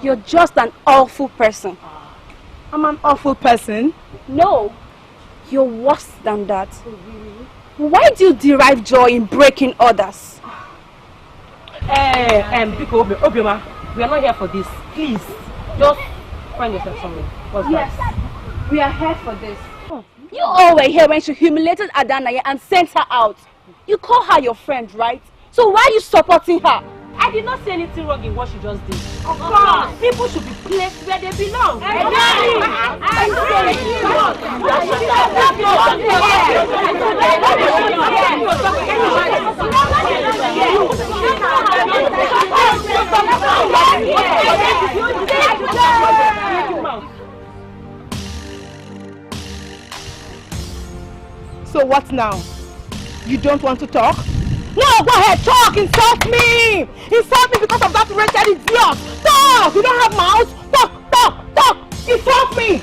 You're just an awful person. I'm an awful person? No. You're worse than that. Why do you derive joy in breaking others? Obioma, we are not here for this. Please, just find yourself somewhere. Yes, we are here for this. You all were here when she humiliated Adanaya and sent her out. You call her your friend, right? So why are you supporting her? I did not say anything wrong in what she just did. Of course, people should be placed where they belong. So what now? You don't want to talk? No, go ahead, talk, insult me! Insult me because of that wretched idiot! Talk! You don't have mouth? Talk, talk, talk! Insult me!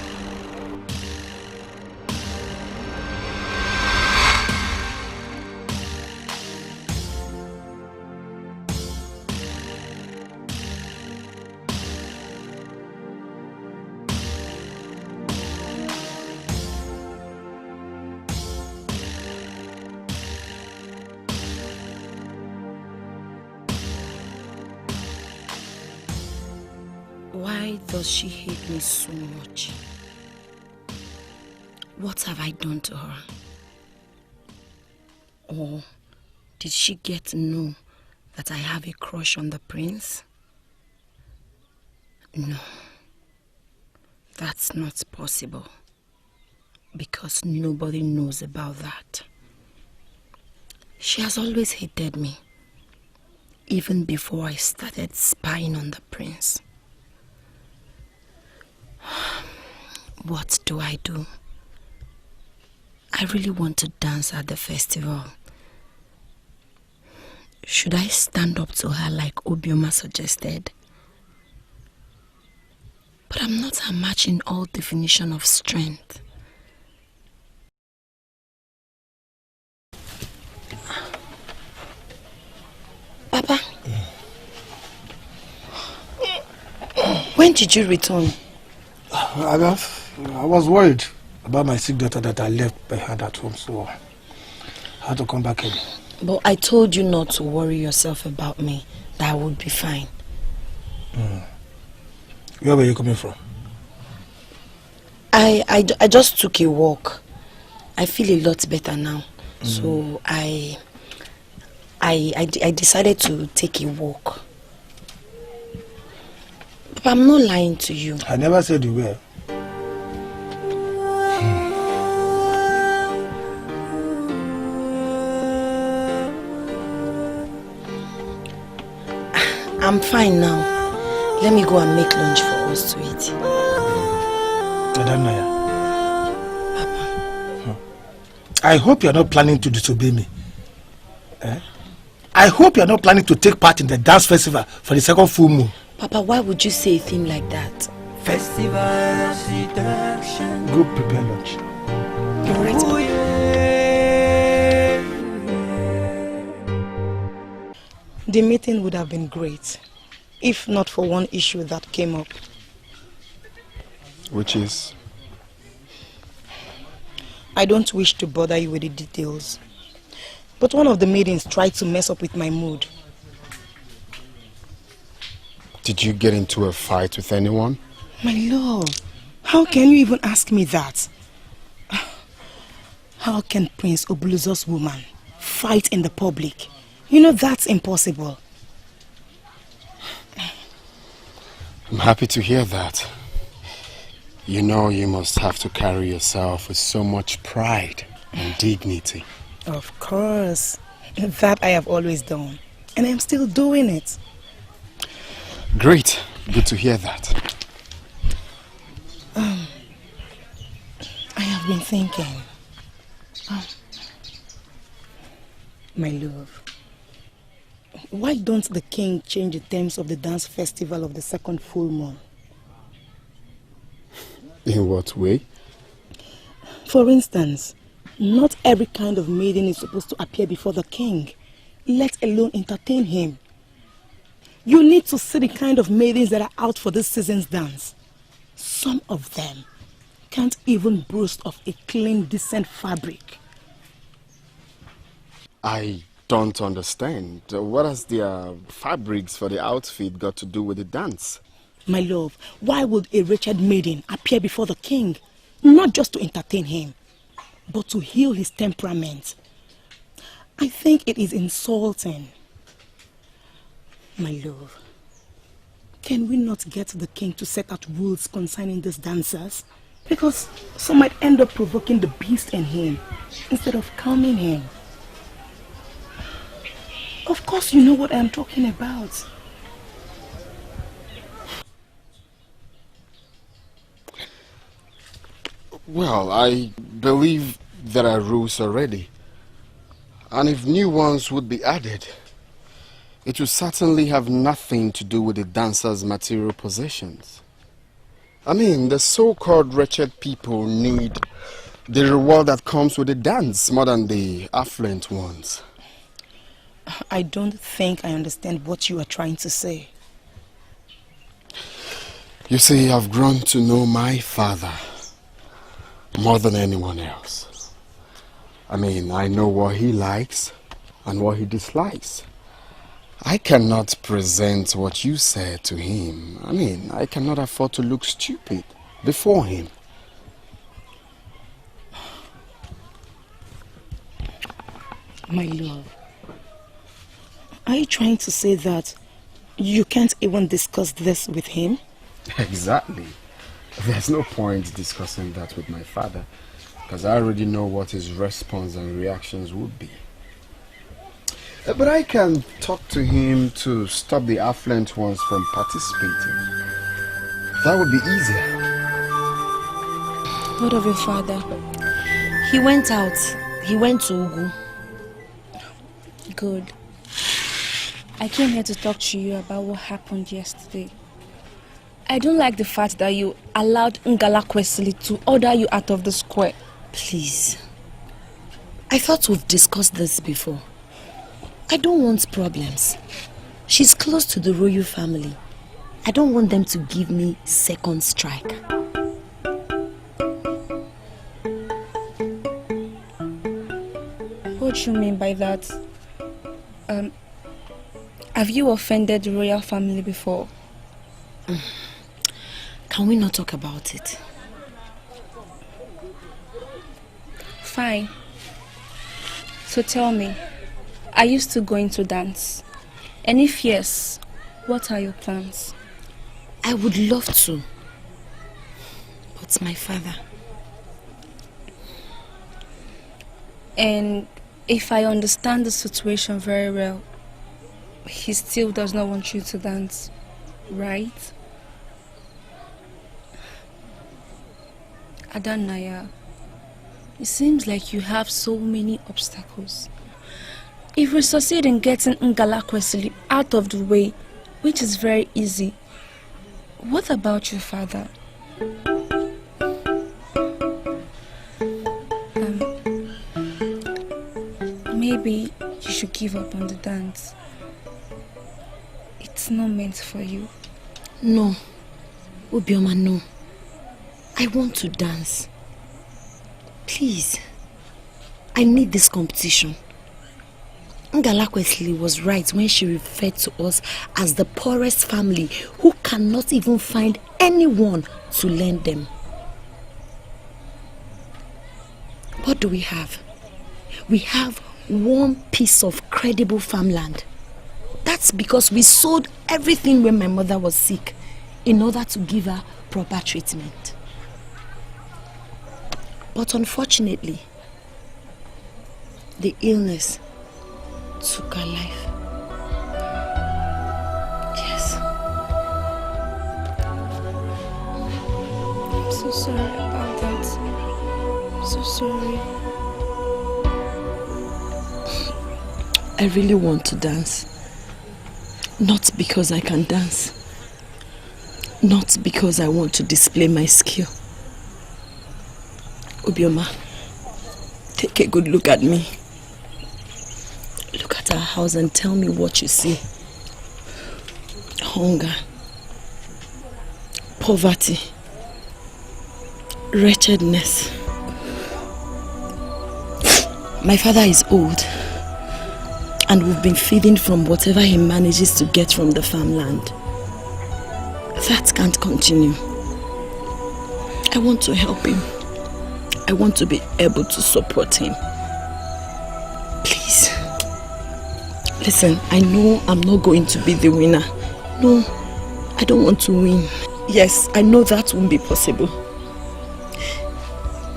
Why does she hate me so much? What have I done to her? Or did she get to know that I have a crush on the prince? No. That's not possible. Because nobody knows about that. She has always hated me. Even before I started spying on the prince. What do? I really want to dance at the festival. Should I stand up to her like Obioma suggested? But I'm not her match in all definition of strength. Papa, when did you return? I was worried about my sick daughter that I left behind at home, so I had to come back again. But I told you not to worry yourself about me, that I would be fine. Where were you coming from? I just took a walk. I feel a lot better now. So I decided to take a walk. But I'm not lying to you. I never said you were. I'm fine now. Let me go and make lunch for us to eat. Adanaya. I hope you're not planning to disobey me. I hope you're not planning to take part in the dance festival for the second full moon. Papa, why would you say a thing like that? Festival seduction. Go prepare lunch. Right. Ooh, yeah. The meeting would have been great, if not for one issue that came up. Which is? I don't wish to bother you with the details, but one of the maidens tried to mess up with my mood. Did you get into a fight with anyone? My love, how can you even ask me that? How can Prince Obuluzo's woman fight in the public? You know that's impossible. I'm happy to hear that. You know you must have to carry yourself with so much pride and dignity. Of course. That I have always done. And I'm still doing it. Great. Good to hear that. I have been thinking. My love, why don't the king change the terms of the dance festival of the second full moon? In what way? For instance, not every kind of maiden is supposed to appear before the king, let alone entertain him. You need to see the kind of maidens that are out for this season's dance. Some of them can't even boast of a clean, decent fabric. I don't understand. What has their fabrics for the outfit got to do with the dance? My love, why would a wretched maiden appear before the king? Not just to entertain him, but to heal his temperament. I think it is insulting. My love, can we not get the king to set out rules concerning these dancers? Because some might end up provoking the beast in him instead of calming him. Of course you know what I'm talking about. Well, I believe there are rules already. And if new ones would be added, it will certainly have nothing to do with the dancer's material possessions. I mean, the so-called wretched people need the reward that comes with the dance more than the affluent ones. I don't think I understand what you are trying to say. You see, I've grown to know my father more than anyone else. I mean, I know what he likes and what he dislikes. I cannot present what you said to him. I mean, I cannot afford to look stupid before him. My love, are you trying to say that you can't even discuss this with him? Exactly. There's no point discussing that with my father, because I already know what his response and reactions would be. But I can talk to him to stop the affluent ones from participating. That would be easier. What of your father? He went out. He went to Ugu. Good. I came here to talk to you about what happened yesterday. I don't like the fact that you allowed Ngala Kwesili to order you out of the square. Please. I thought we've discussed this before. I don't want problems. She's close to the royal family. I don't want them to give me second strike. What do you mean by that? Have you offended the royal family before? Can we not talk about it? Fine. So tell me, are you still going to dance? And if yes, what are your plans? I would love to. But my father. And if I understand the situation very well, he still does not want you to dance, right? Adanaya, it seems like you have so many obstacles. If we succeed in getting Ngala Kwesili out of the way, which is very easy, what about your father? Maybe you should give up on the dance. It's not meant for you. No. Obioma, no. I want to dance. Please. I need this competition. Ngala Kwesili was right when she referred to us as the poorest family who cannot even find anyone to lend them. What do we have? We have one piece of credible farmland. That's because we sold everything when my mother was sick in order to give her proper treatment. But unfortunately, the illness took her life. Yes. I'm so sorry about that. I'm so sorry. I really want to dance. Not because I can dance. Not because I want to display my skill. Obioma, take a good look at me. Look at our house and tell me what you see. Hunger, poverty, wretchedness. My father is old, and we've been feeding from whatever he manages to get from the farmland. That can't continue. I want to help him. I want to be able to support him. Please. Listen, I know I'm not going to be the winner. No, I don't want to win. Yes, I know that won't be possible.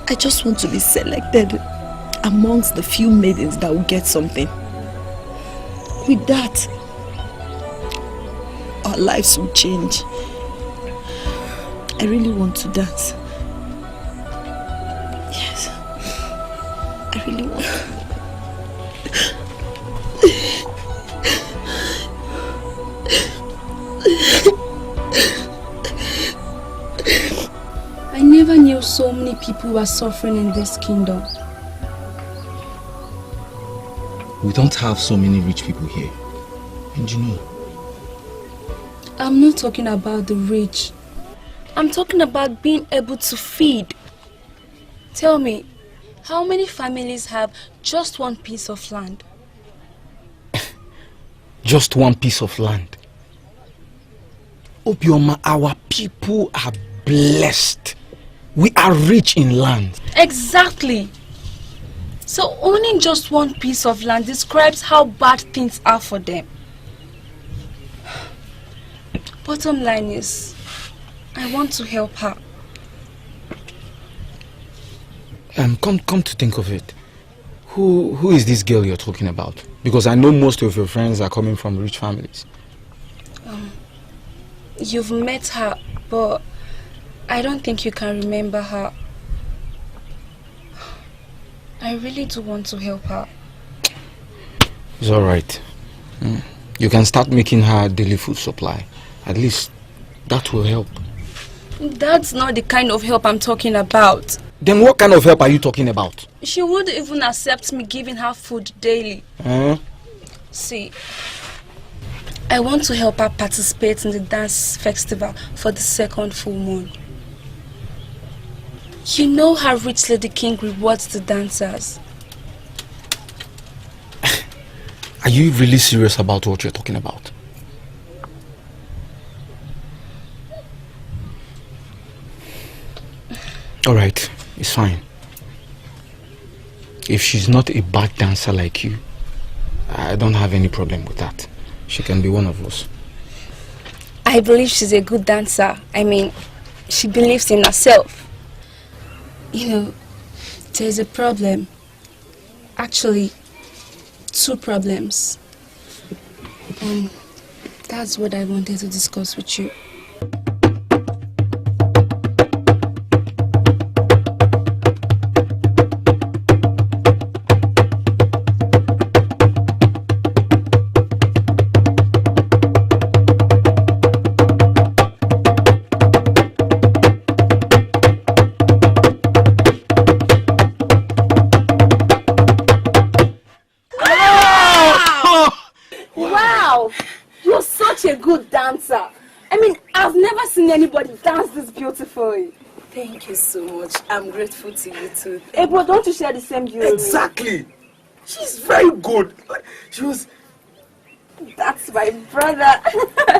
I just want to be selected amongst the few maidens that will get something. With that, our lives will change. I really want to dance. Yes, I really want to. I never knew so many people were suffering in this kingdom. We don't have so many rich people here. And you know. I'm not talking about the rich. I'm talking about being able to feed. Tell me, how many families have just one piece of land? Just one piece of land. Obioma, our people are blessed. We are rich in land. Exactly. So owning just one piece of land describes how bad things are for them. Bottom line is, I want to help her. Come to think of it, who is this girl you're talking about? Because I know most of your friends are coming from rich families. You've met her, but I don't think you can remember her. I really do want to help her. It's alright. You can start making her daily food supply. At least that will help. That's not the kind of help I'm talking about. Then what kind of help are you talking about? She wouldn't even accept me giving her food daily. See, I want to help her participate in the dance festival for the second full moon. You know how richly the king rewards the dancers. Are you really serious about what you're talking about? Alright, it's fine. If she's not a bad dancer like you, I don't have any problem with that. She can be one of us. I believe she's a good dancer. I mean, she believes in herself. You know, there's a problem. Actually, 2 problems. And that's what I wanted to discuss with you. Anybody dance this beautifully. Thank you so much. I'm grateful to you too. Hey, bro, don't you share the same view? Exactly. She's very good. She was. That's my brother.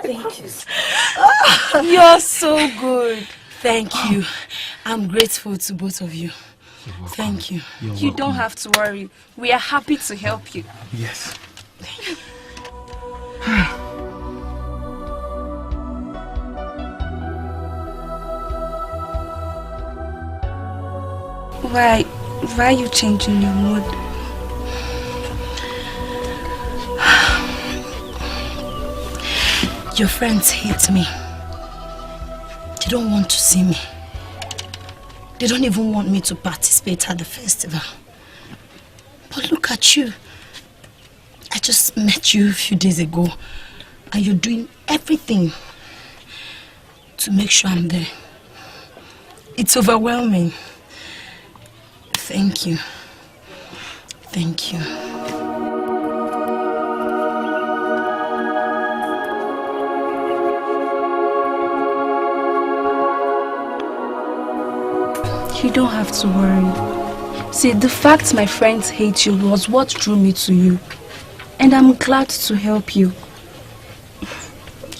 Thank you. You're so good. Thank you. I'm grateful to both of you. Thank you. You don't have to worry. We are happy to help you. Yes. Thank you. Why are you changing your mood? Your friends hate me. They don't want to see me. They don't even want me to participate at the festival. But look at you. I just met you a few days ago, and you're doing everything to make sure I'm there. It's overwhelming. Thank you. Thank you. You don't have to worry. See, the fact my friends hate you was what drew me to you. And I'm glad to help you.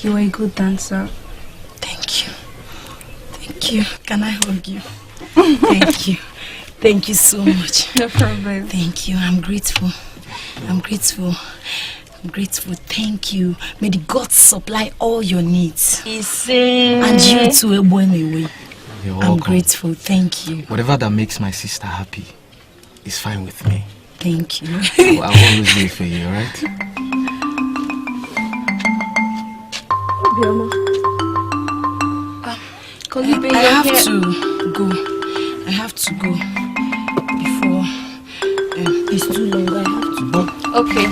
You're a good dancer. Thank you. Thank you. Can I hug you? Thank you. Thank you so much. No problem. Thank you. I'm grateful. I'm grateful. I'm grateful. Thank you. May the gods supply all your needs. And you too, Ebweme. You're welcome. I'm grateful. Thank you. Whatever that makes my sister happy is fine with me. Thank you. I'll always wait for you, alright? I have to go. I have to go before it's too long. I have to go. Okay.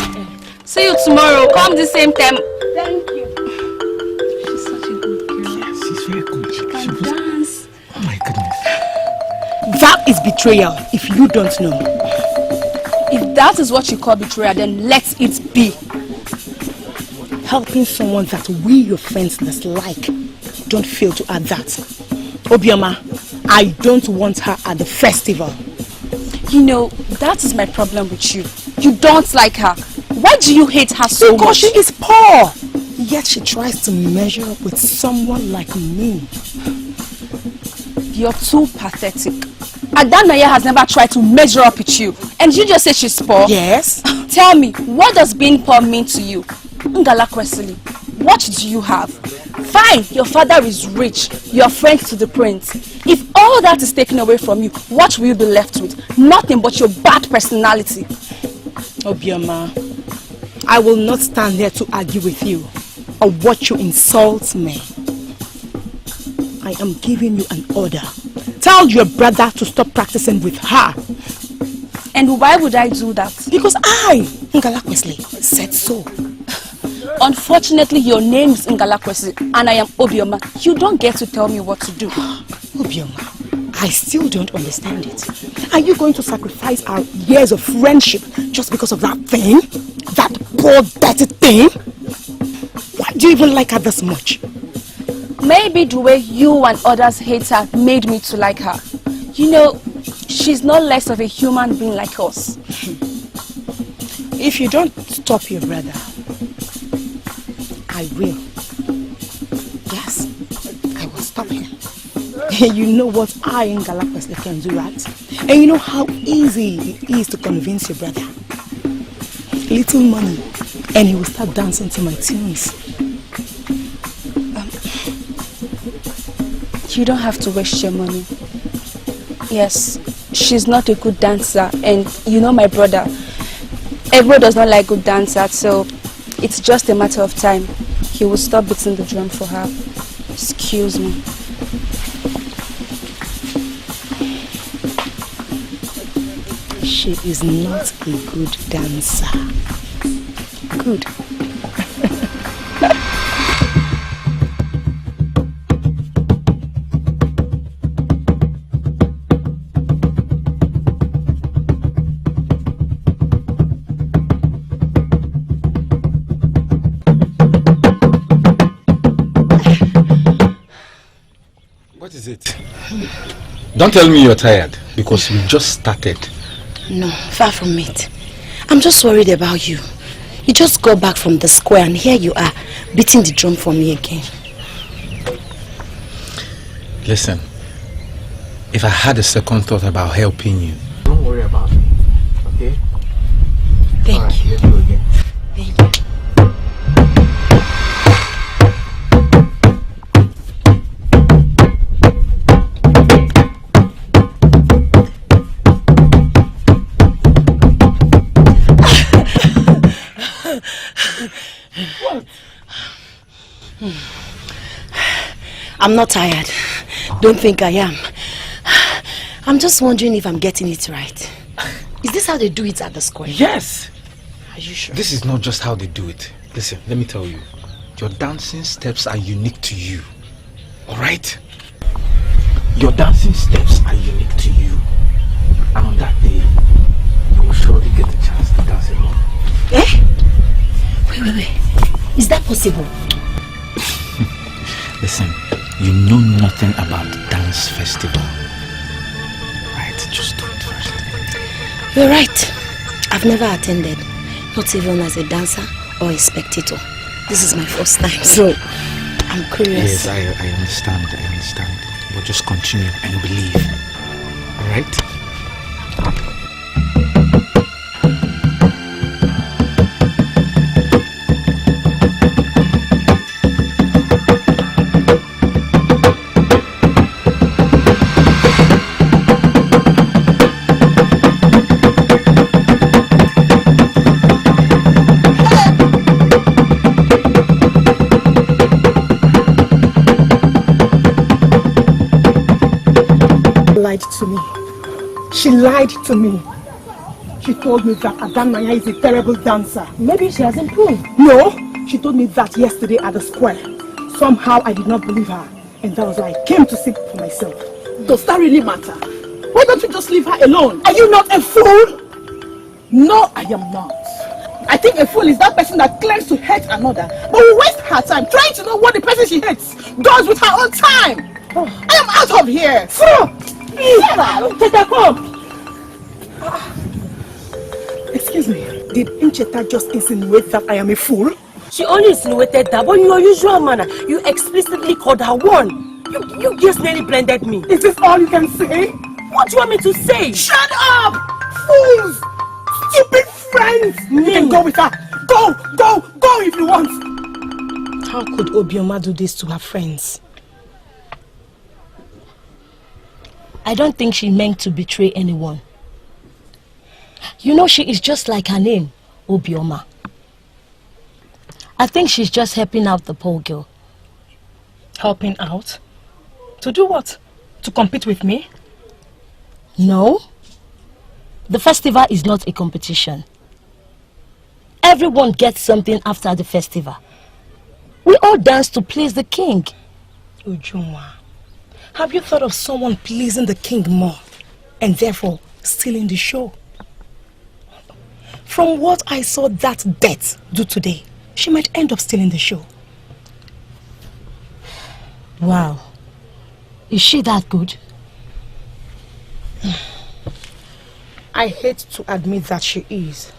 See you tomorrow. Come the same time. Thank you. She's such a good girl. Yes, she's very good. She can dance. Oh my goodness. That is betrayal, if you don't know. If that is what you call betrayal, then let it be. Helping someone that we, your friends, dislike. Don't fail to add that. Obioma, I don't want her at the festival. You know, that is my problem with you. You don't like her. Why do you hate her so much? Because she is poor. Yet she tries to measure up with someone like me. You're too pathetic. Adanaya has never tried to measure up with you. And you just say she's poor? Yes. Tell me, what does being poor mean to you? Ngala Kwesili, what do you have? Fine, your father is rich. You are friends to the prince. If all that is taken away from you, what will you be left with? Nothing but your bad personality. Obioma, I will not stand here to argue with you or watch you insult me. I am giving you an order. Tell your brother to stop practicing with her. And why would I do that? Because I, Ngala Wesley, said so. Unfortunately, your name is Ngalakwesi and I am Obioma. You don't get to tell me what to do. Obioma, I still don't understand it. Are you going to sacrifice our years of friendship just because of that thing? That poor, dirty thing? Why do you even like her this much? Maybe the way you and others hate her made me to like her. You know, she's not less of a human being like us. If you don't stop your brother, I will. Yes, I will stop him. You know what I in Galapagos can do, right? And you know how easy it is to convince your brother. Little money, and he will start dancing to my tunes. You don't have to waste your money. Yes, she's not a good dancer, and you know my brother. Everyone does not like good dancers, so it's just a matter of time. He will stop beating the drum for her. Excuse me. She is not a good dancer. Good. What is it? Don't tell me you're tired, because we just started. No, far from it. I'm just worried about you. You just got back from the square and here you are, beating the drum for me again. Listen, if I had a second thought about helping you... Don't worry about me, okay? Thank you. Let's go again. Thank you. I'm not tired. Don't think I am. I'm just wondering if I'm getting it right. Is this how they do it at the square? Yes! Are you sure? This is not just how they do it. Listen, let me tell you. Your dancing steps are unique to you. Alright? Your dancing steps are unique to you. And on that day, you will surely get a chance to dance alone. Eh? Wait. Is that possible? Listen, you know nothing about the dance festival. Right, just do it first. You're right. I've never attended. Not even as a dancer or a spectator. This is my first time, so I'm curious. Yes, I understand. But just continue and believe. Alright? To me. She lied to me. She told me that Adanmaya is a terrible dancer. Maybe she has improved. No, she told me that yesterday at the square. Somehow I did not believe her, and that was why I came to see for myself. Does that really matter? Why don't you just leave her alone? Are you not a fool? No, I am not. I think a fool is that person that claims to hate another, but will waste her time trying to know what the person she hates does with her own time. I am out of here. Sarah, take her home. Excuse me, did Incheta just insinuate that I am a fool? She only insinuated that, but in your usual manner, you explicitly called her one. You just nearly blended me. Is this all you can say? What do you want me to say? Shut up! Fools! Stupid friends! You can go with her. Go if you want. How could Obioma do this to her friends? I don't think she meant to betray anyone. You know, she is just like her name, Obioma. I think she's just helping out the poor girl. Helping out? To do what? To compete with me? No. The festival is not a competition. Everyone gets something after the festival. We all dance to please the king. Ujunwa, have you thought of someone pleasing the king more and therefore stealing the show? From what I saw that death do today, she might end up stealing the show. Wow. Is she that good? I hate to admit that she is.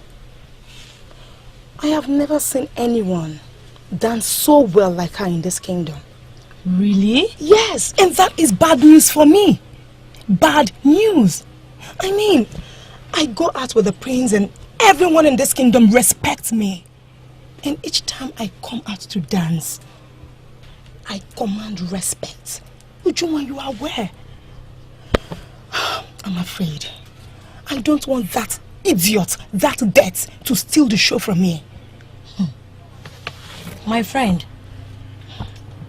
I have never seen anyone dance so well like her in this kingdom. Really? Yes, and that is bad news for me. Bad news. I mean, I go out with the prince and everyone in this kingdom respects me. And each time I come out to dance, I command respect. Ujuma, you are aware. I'm afraid. I don't want that idiot, that death, to steal the show from me. My friend,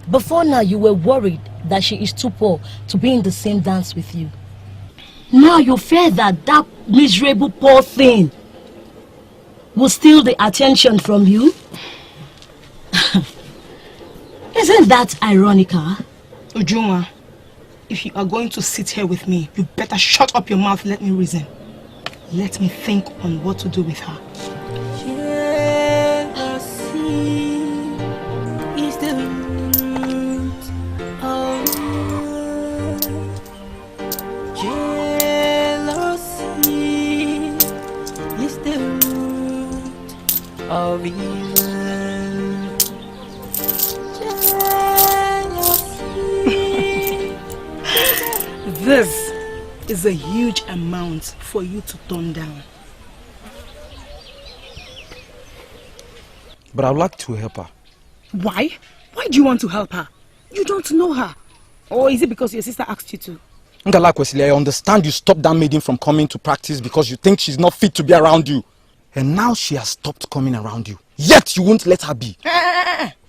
before now you were worried that she is too poor to be in the same dance with you. Now you fear that that miserable poor thing will steal the attention from you? Isn't that ironical? Ujuma, if you are going to sit here with me, you better shut up your mouth, let me reason. Let me think on what to do with her. Jealousy is the root of jealousy is the root of evil. This is a huge amount for you to turn down. But I'd like to help her. Why? Why do you want to help her? You don't know her. Or is it because your sister asked you to? Ngala Kwesili, I understand you stopped that maiden from coming to practice because you think she's not fit to be around you. And now she has stopped coming around you. Yet you won't let her be.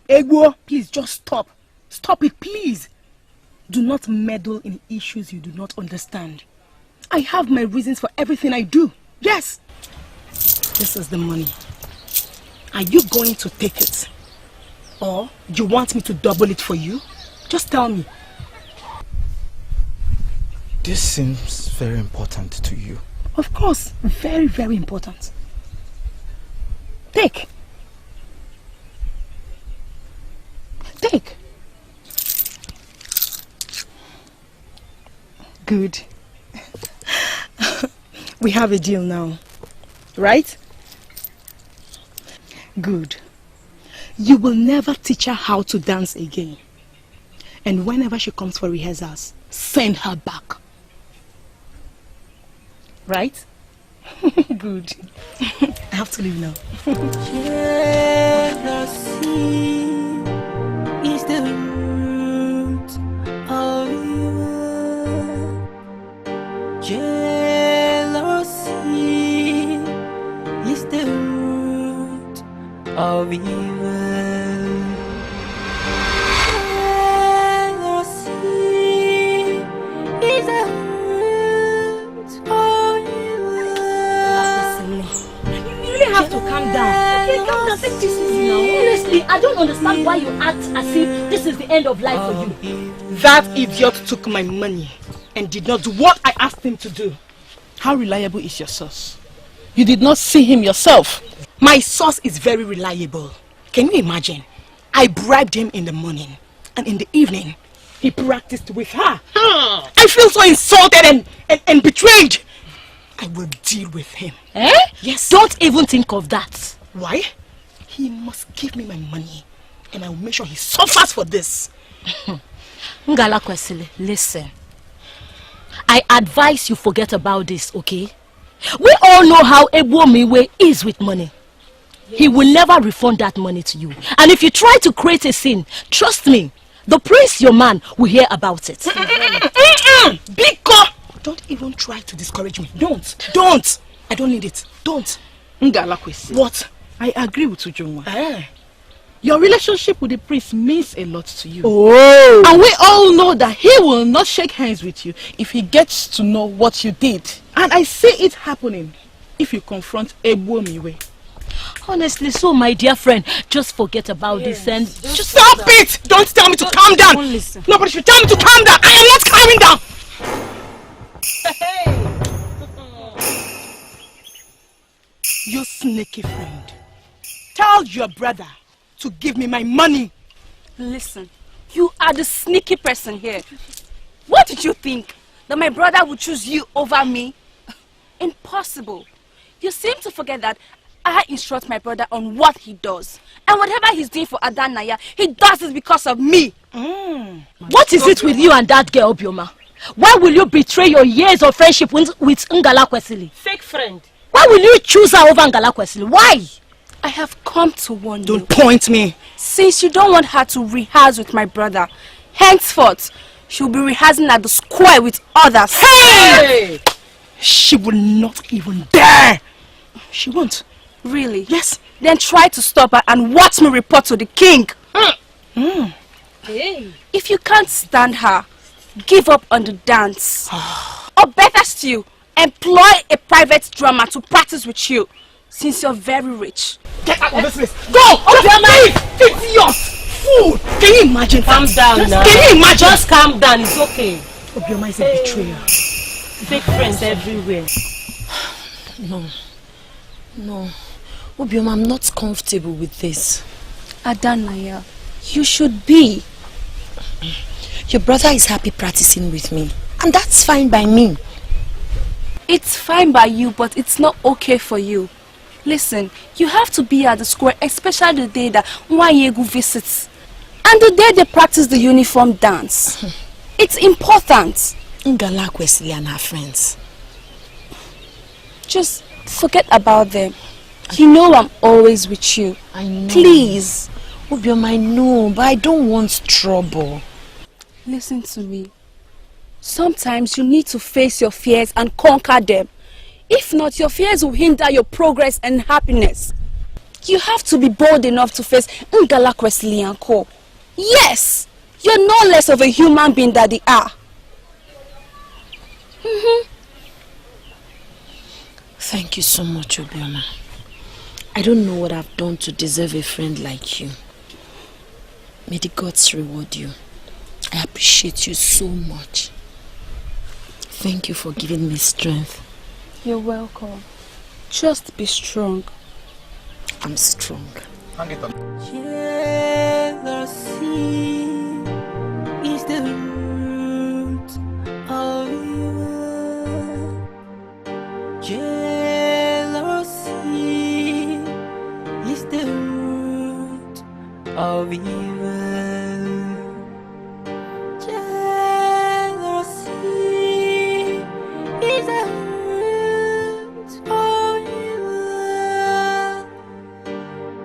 Egwo, please just stop. Stop it, please. Do not meddle in issues you do not understand. I have my reasons for everything I do. Yes. This is the money. Are you going to take it? Or you want me to double it for you? Just tell me. This seems very important to you. Of course. Very, very important. Take. Take. Good. We have a deal now, right? Good. You will never teach her how to dance again. And whenever she comes for rehearsals, send her back. Right? Good. I have to leave now. Jealousy is the root of evil. Jealousy is the root of evil. Jealousy is the root of evil. You really have to calm down. Okay, calm down. Take this easy now. Honestly, I don't understand why you act as if this is the end of life for you. That idiot took my money and did not do what I asked him to do. How reliable is your source? You did not see him yourself. My source is very reliable. Can you imagine? I bribed him in the morning, and in the evening, he practiced with her. I feel so insulted and betrayed. I will deal with him. Eh? Yes. Don't even think of that. Why? He must give me my money, and I will make sure he suffers for this. Ngala Kwesili, listen. I advise you forget about this, okay? We all know how Egwomiwe is with money. He will never refund that money to you. And if you try to create a scene, trust me, the prince, your man, will hear about it. Biko! Don't even try to discourage me. Don't! I don't need it. Don't. What? I agree with Ujungwa. Your relationship with the priest means a lot to you. Oh! And we all know that he will not shake hands with you if he gets to know what you did. And I see it happening if you confront Ebuomiwe. Honestly, so my dear friend, just forget about this and just stop it! Don't tell me to calm down! Nobody should tell me to calm down! I am not calming down! You sneaky friend. Tell your brother to give me my money. Listen, you are the sneaky person here. What did you think? That my brother would choose you over me? Impossible. You seem to forget that I instruct my brother on what he does. And whatever he's doing for Adanaya, he does it because of me. What is it with you and that girl, Bioma? Why will you betray your years of friendship with Ngala Kwesili? Fake friend. Why will you choose her over Ngala Kwesili? Why? I have come to warn you. Don't point me. Since you don't want her to rehearse with my brother, henceforth, she'll be rehearsing at the square with others. Hey! She will not even dare. She won't. Really? Yes. Then try to stop her and watch me report to the king. Hey. If you can't stand her, give up on the dance. Or better still, employ a private drummer to practice with you, since you're very rich. Get out of this place. Go! Idiot! Fool! Can you imagine? Calm down now. Can you imagine? Just calm down, it's okay. Obioma is a betrayer. Fake friends everywhere. No. Obioma, I'm not comfortable with this. Adanaya, you should be. Your brother is happy practicing with me, and that's fine by me. It's fine by you, but it's not okay for you. Listen, you have to be at the square, especially the day that Nwanyegu visits. And the day they practice the uniform dance. It's important. Ngala Kwesili and her friends. Just forget about them. You know I'm always with you. I know. Please. Obioma, I know, but I don't want trouble. Listen to me. Sometimes you need to face your fears and conquer them. If not, your fears will hinder your progress and happiness. You have to be bold enough to face Ngala Kwesili and Co. Yes! You're no less of a human being than they are. Thank you so much, Obioma. I don't know what I've done to deserve a friend like you. May the gods reward you. I appreciate you so much. Thank you for giving me strength. You're welcome. Just be strong. I'm strong. Jealousy is the root of evil. Jealousy is the root of evil. Jealousy is the root of evil.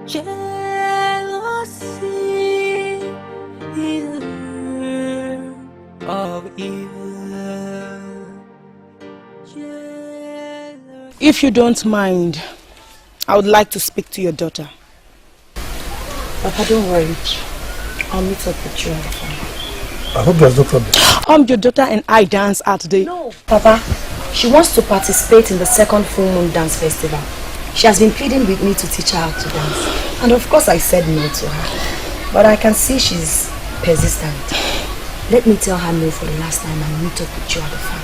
Jealousy is the root of evil. If you don't mind, I would like to speak to your daughter. Papa, don't worry. I'll meet up with you on the phone. I hope there's no problem. Your daughter and I dance at the... No, Papa. She wants to participate in the second full moon dance festival. She has been pleading with me to teach her how to dance. And of course I said no to her. But I can see she's persistent. Let me tell her no for the last time and meet up with you at the farm.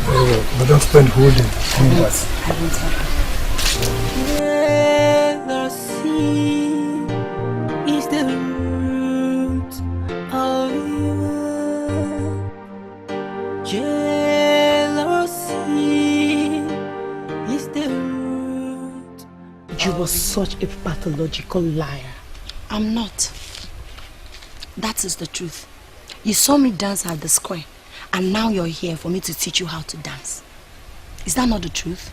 Very well, but don't spend the whole day doing that. I won't tell her. Jealousy is the root of evil. Jealousy is the root. You were such a pathological liar. I'm not. That is the truth. You saw me dance at the square, and now you're here for me to teach you how to dance. Is that not the truth?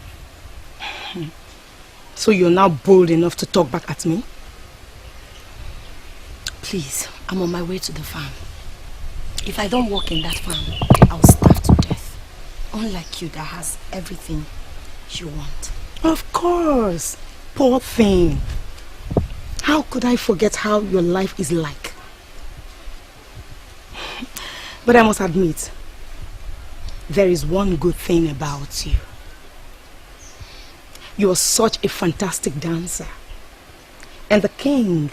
So you're now bold enough to talk back at me? Please, I'm on my way to the farm. If I don't work in that farm, I'll starve to death. Unlike you that has everything you want. Of course. Poor thing. How could I forget how your life is like? But I must admit, there is one good thing about you. You are such a fantastic dancer. And the king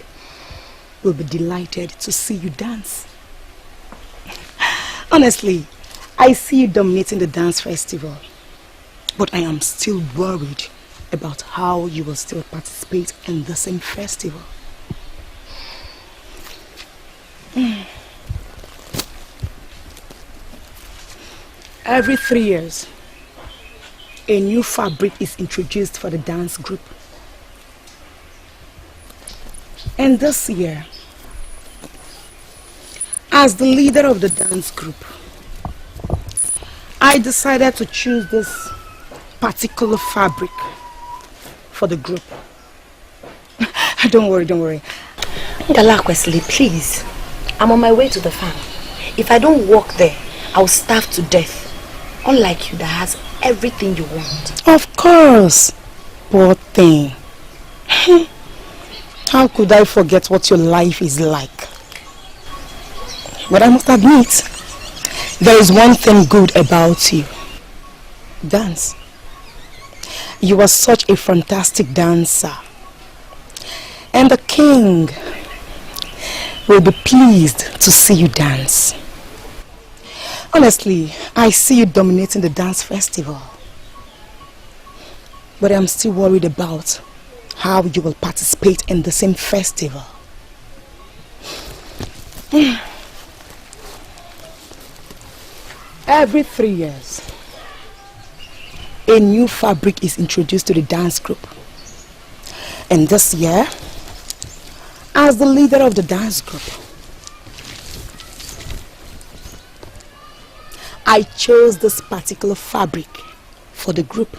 will be delighted to see you dance. Honestly, I see you dominating the dance festival. But I am still worried about how you will still participate in the same festival. Every 3 years, a new fabric is introduced for the dance group. And this year, as the leader of the dance group, I decided to choose this particular fabric for the group. Don't worry, don't worry. Galak Wesley, please. I'm on my way to the farm. If I don't work there, I'll starve to death. Unlike you that has everything you want. Of course. Poor thing. How could I forget what your life is like? But I must admit, there is one thing good about you. Dance. You are such a fantastic dancer. And the king will be pleased to see you dance. Honestly, I see you dominating the dance festival. But I'm still worried about how you will participate in the same festival. Every 3 years, a new fabric is introduced to the dance group. And this year, as the leader of the dance group, I chose this particular fabric for the group.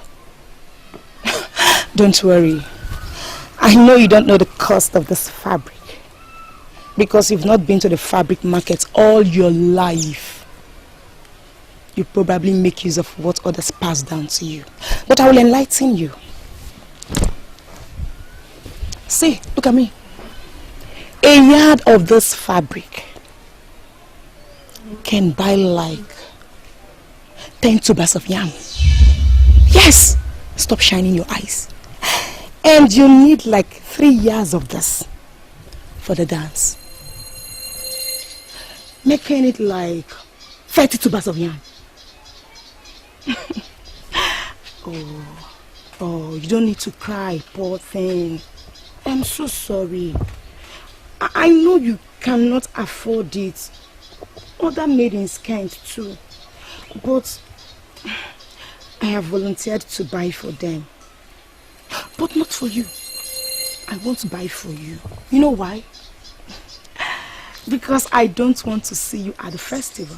Don't worry. I know you don't know the cost of this fabric because you've not been to the fabric market all your life. You probably make use of what others pass down to you. But I will enlighten you. See, look at me. A yard of this fabric can buy like 10 tubers of yam. Yes! Stop shining your eyes. And you need like 3 years of this for the dance. Making it like 30 tubers of yam. Oh, you don't need to cry, poor thing. I'm so sorry. I know you cannot afford it. Other maidens can't too. But I have volunteered to buy for them. But not for you. I want to buy for you. You know why? Because I don't want to see you at the festival.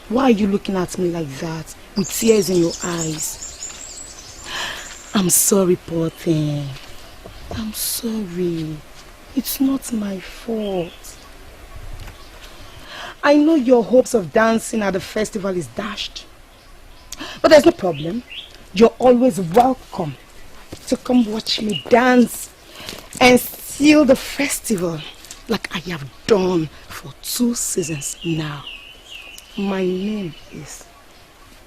Why are you looking at me like that with tears in your eyes? I'm sorry, poor thing. I'm sorry. It's not my fault. I know your hopes of dancing at the festival is dashed. But there's no problem. You're always welcome to come watch me dance and seal the festival like I have done for 2 seasons now. My name is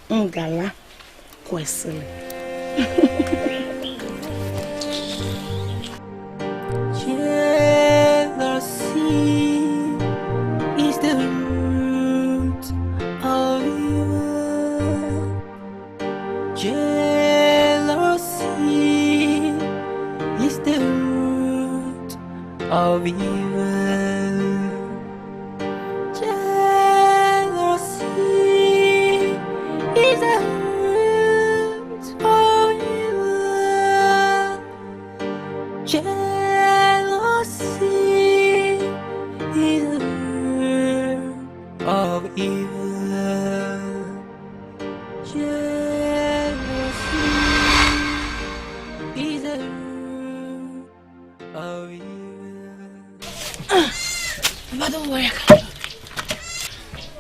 Ngala Kwesile. Jealousy is the root of evil. Jealousy is the root of evil. Jealousy is the root of evil. Jealousy is the root of evil. Jealousy. the root of evil. Papa, don't worry.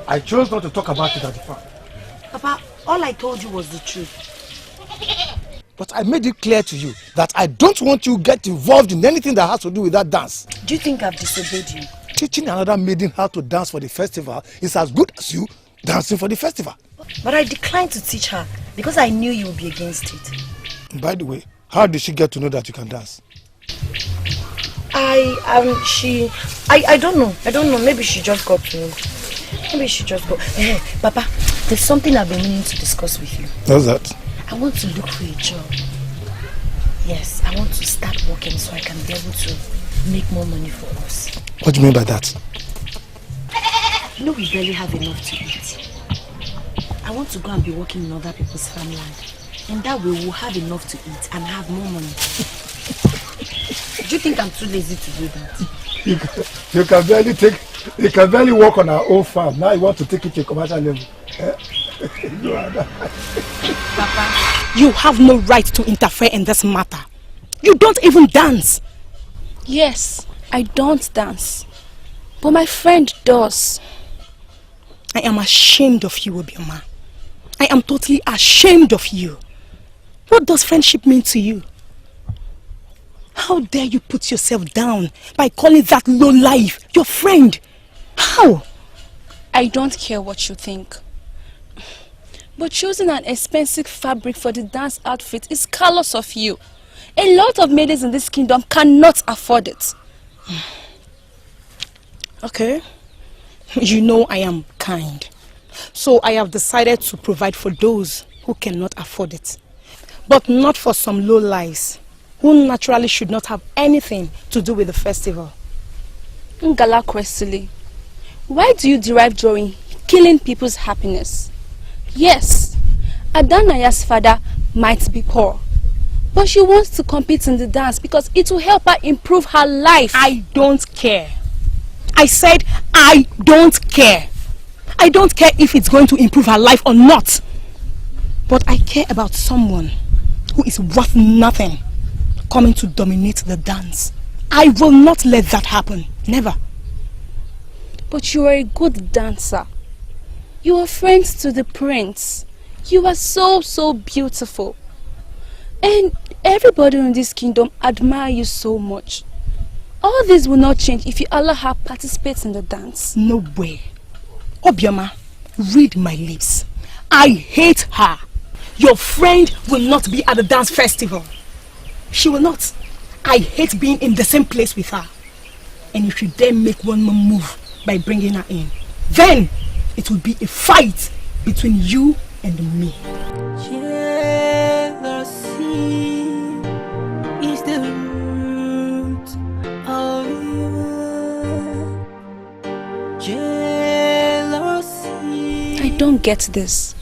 I chose not to talk about it at the farm. Papa, all I told you was the truth. But I made it clear to you that I don't want you to get involved in anything that has to do with that dance. Do you think I've disobeyed you? Teaching another maiden how to dance for the festival is as good as you dancing for the festival. But I declined to teach her because I knew you would be against it. By the way, how did she get to know that you can dance? I don't know. I don't know. Maybe she just got to know. Maybe she just got. Hey, Papa, there's something I've been meaning to discuss with you. What's that? I want to look for a job. Yes, I want to start working so I can be able to make more money for us. What do you mean by that? You know we barely have enough to eat. I want to go and be working in other people's farmland. And that way we'll have enough to eat and have more money. Do you think I'm too lazy to do that? You can barely work on our own farm. Now you want to take it to a commercial level. Papa, you have no right to interfere in this matter. You don't even dance. Yes, I don't dance. But my friend does. I am ashamed of you, Obioma. I am totally ashamed of you. What does friendship mean to you? How dare you put yourself down by calling that lowlife your friend? How? I don't care what you think. But choosing an expensive fabric for the dance outfit is callous of you. A lot of maidens in this kingdom cannot afford it. Okay. You know I am kind. So I have decided to provide for those who cannot afford it. But not for some lowlives who naturally should not have anything to do with the festival. Ngala Kwesili, why do you derive joy in killing people's happiness? Yes, Adanaya's father might be poor, but she wants to compete in the dance because it will help her improve her life. I don't care. I said I don't care. I don't care if it's going to improve her life or not. But I care about someone who is worth nothing coming to dominate the dance. I will not let that happen. Never. But you are a good dancer. You are friends to the prince. You are so beautiful. And everybody in this kingdom admire you so much. All this will not change if you allow her participate in the dance. No way. Obioma, read my lips. I hate her. Your friend will not be at the dance festival. She will not. I hate being in the same place with her. And if you dare make one more move by bringing her in, then it will be a fight between you and me. Jealousy is the root of evil. Jealousy. I don't get this.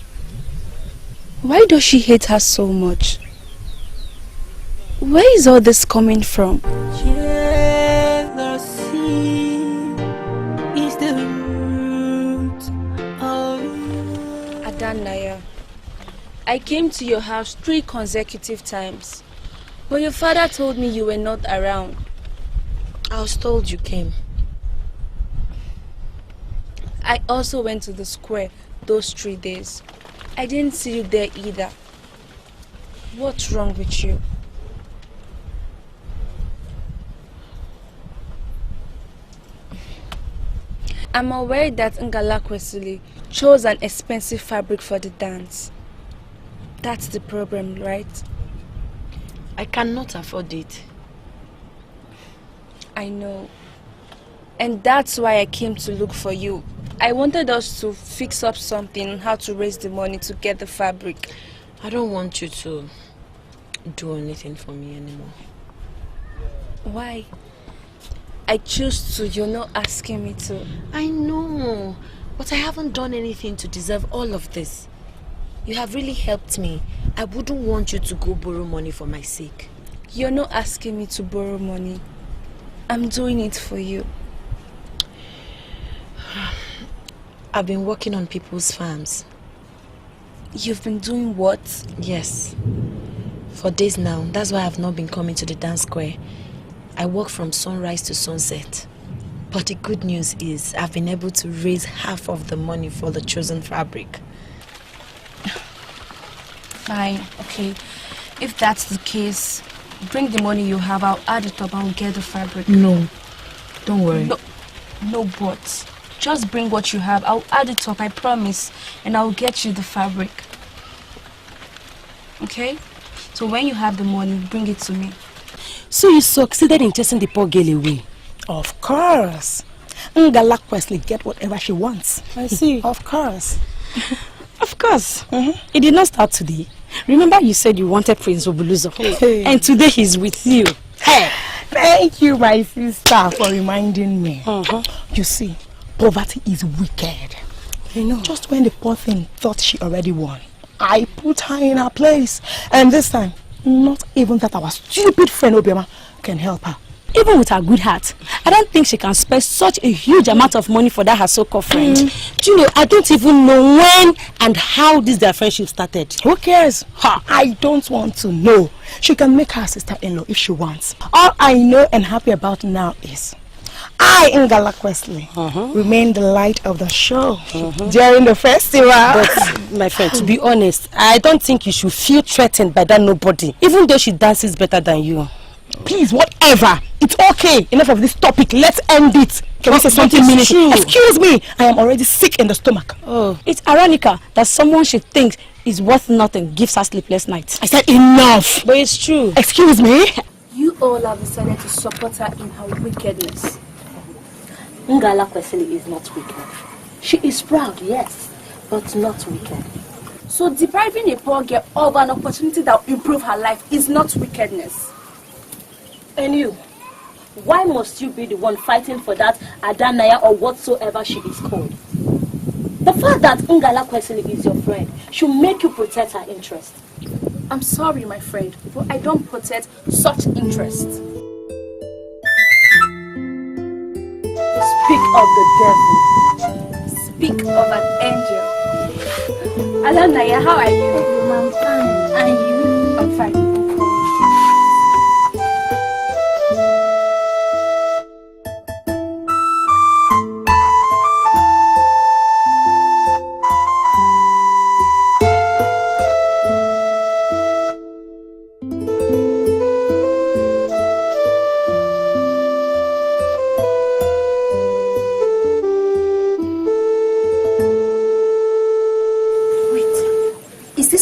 Why does she hate her so much? Where is all this coming from? Jealousy is the root of evil. Adanaya, I came to your house 3 consecutive times, but your father told me you were not around. I was told you came. I also went to the square those 3 days. I didn't see you there either. What's wrong with you? I'm aware that Ngala Kwesili chose an expensive fabric for the dance. That's the problem, right? I cannot afford it. I know. And that's why I came to look for you. I wanted us to fix up something on how to raise the money to get the fabric. I don't want you to do anything for me anymore. Why? I choose to, you're not asking me to. I know, but I haven't done anything to deserve all of this. You have really helped me. I wouldn't want you to go borrow money for my sake. You're not asking me to borrow money. I'm doing it for you. I've been working on people's farms. You've been doing what? Yes. For days now, that's why I've not been coming to the dance square. I work from sunrise to sunset. But the good news is I've been able to raise half of the money for the chosen fabric. Fine, okay. If that's the case, bring the money you have, I'll add it up and we'll get the fabric. No, don't worry. No buts. Just bring what you have, I'll add it up, I promise. And I'll get you the fabric. Okay? So when you have the money, bring it to me. So you succeeded in chasing the poor girl away? Of course. Ngala Wesley get whatever she wants. I see. Of course. Of course. It did not start today. Remember you said you wanted Prince Obuluzo. Hey. And today he's with you. Hey. Thank you, my sister, for reminding me. You see, poverty is wicked. I know. Just when the poor thing thought she already won, I put her in her place. And this time, not even that our stupid friend Obioma can help her. Even with her good heart, I don't think she can spend such a huge amount of money for that her so-called friend. Do you know, I don't even know when and how their friendship started. Who cares? I don't want to know. She can make her sister-in-law if she wants. All I know and happy about now is I, Ngala Wesley, remain the light of the show during the festival. But, my friend, to be honest, I don't think you should feel threatened by that nobody, even though she dances better than you. Please, whatever. It's okay. Enough of this topic. Let's end it. Can we say something meaningful? Excuse me. I am already sick in the stomach. Oh, it's ironical that someone she thinks is worth nothing gives her sleepless nights. I said enough. But it's true. Excuse me. You all have decided to support her in her wickedness. Ngala Kwesili is not wicked. She is proud, yes, but not wicked. So depriving a poor girl of an opportunity that will improve her life is not wickedness. And you, why must you be the one fighting for that Adanaya or whatsoever she is called? The fact that Ngala Kwesili is your friend should make you protect her interest. I'm sorry, my friend, but I don't protect such interests. Speak of the devil. Speak of an angel. Adanaya, how are you? I'm fine. And you? I'm fine.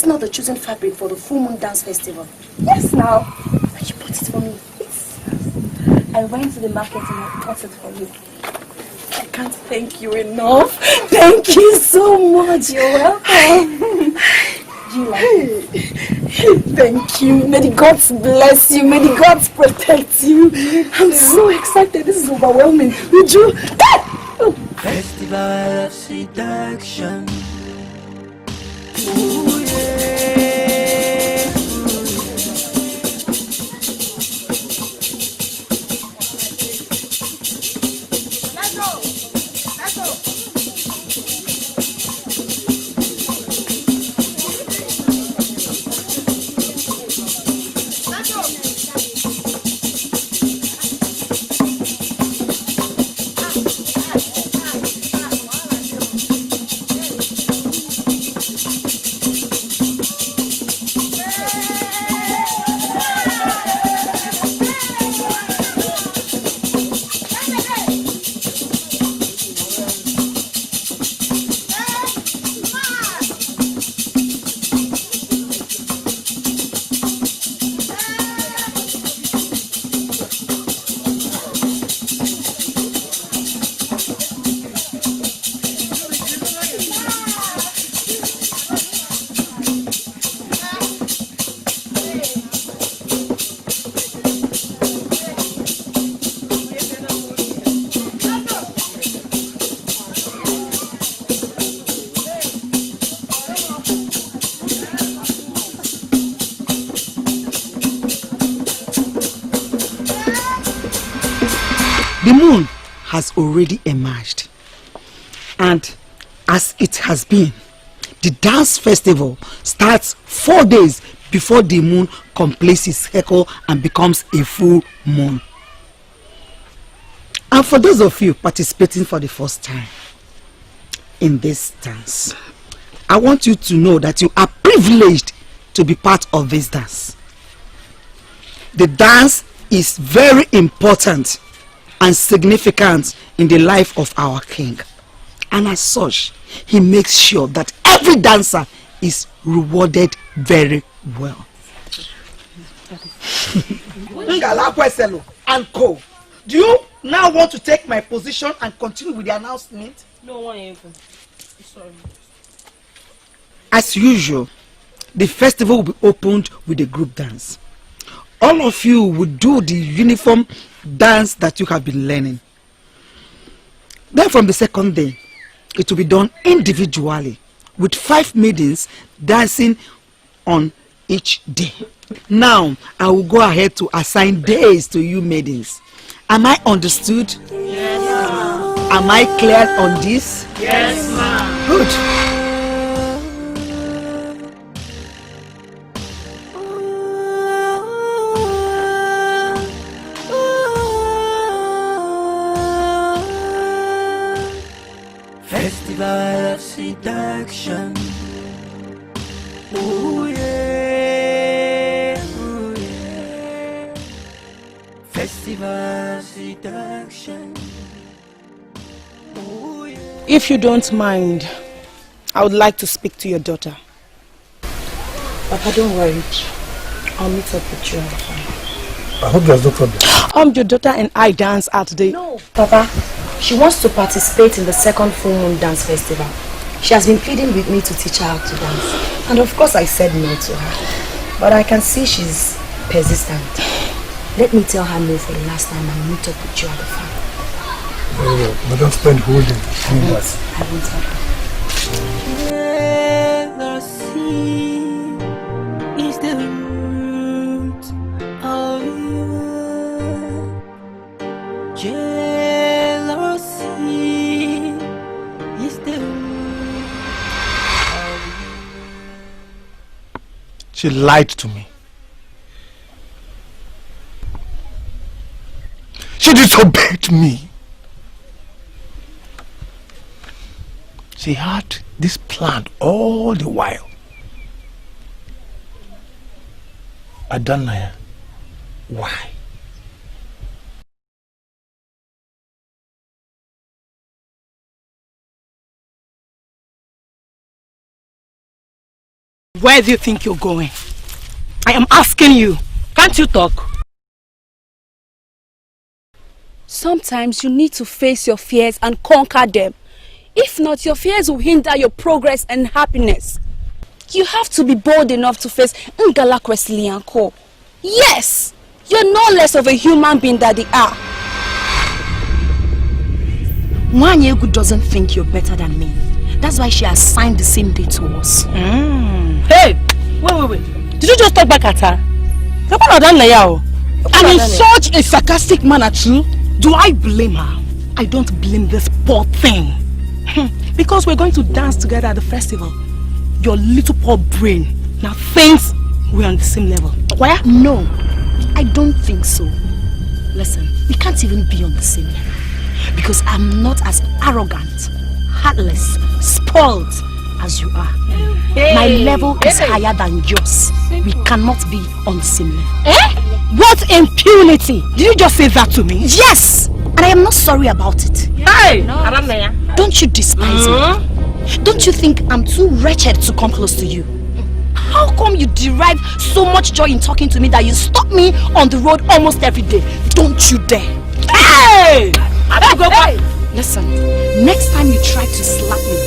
Not the chosen fabric for the full moon dance festival. Yes, now. And you bought it for me. Yes. I went to the market and I bought it for you. I can't thank you enough. Thank you so much. You're welcome. Do you like it? Thank you. May the gods bless you. May the gods protect you. I'm so excited. This is overwhelming. Would you? Festival of seduction. The moon has already emerged, and as it has been, the dance festival starts 4 days before the moon completes its cycle and becomes a full moon. And for those of you participating for the first time in this dance, I want you to know that you are privileged to be part of this dance. The dance is very important and significant in the life of our king. And as such, he makes sure that every dancer is rewarded very well. Ngala and Co. Do you now want to take my position and continue with the announcement? No one even. Sorry. As usual, the festival will be opened with a group dance. All of you will do the uniform dance that you have been learning. Then from the second day, it will be done individually with 5 maidens dancing on each day. Now, I will go ahead to assign days to you maidens. Am I understood? Yes, ma'am. Am I clear on this? Yes, ma'am. Good. Festival of seduction. Ooh yeah, ooh yeah. Festival of seduction. Ooh yeah. If you don't mind, I would like to speak to your daughter. Papa, don't worry. I'll meet up with you. I hope there's no problem. Your daughter and I dance at the... No, Papa. She wants to participate in the second full moon dance festival. She has been pleading with me to teach her how to dance. And of course I said no to her. But I can see she's persistent. Let me tell her no for the last time and meet up with you at the farm. Very well, but don't spend whole day doing that. I won't help her. Jealousy is the root of you. Jealousy is the root of you. She lied to me. She disobeyed me. She had this plan all the while. Adanaya, why? Where do you think you're going? I am asking you. Can't you talk? Sometimes you need to face your fears and conquer them. If not, your fears will hinder your progress and happiness. You have to be bold enough to face Ngala Kwesley and Co. Yes! You're no less of a human being than they are. Mwanyegu doesn't think you're better than me. That's why she assigned the same day to us. Hey! Wait. Did you just talk back at her? And in such a sarcastic manner too? Do I blame her? I don't blame this poor thing. Because we're going to dance together at the festival. Your little poor brain now thinks we're on the same level. Why? No, I don't think so. Listen, we can't even be on the same level. Because I'm not as arrogant, heartless, spoiled as you are. My level is higher than yours. We cannot be on the same level. What impunity! Did you just say that to me? Yes! And I am not sorry about it. Hey! Don't you despise me? Don't you think I'm too wretched to come close to you? How come you derive so much joy in talking to me that you stop me on the road almost every day? Don't you dare! Hey! Listen, next time you try to slap me,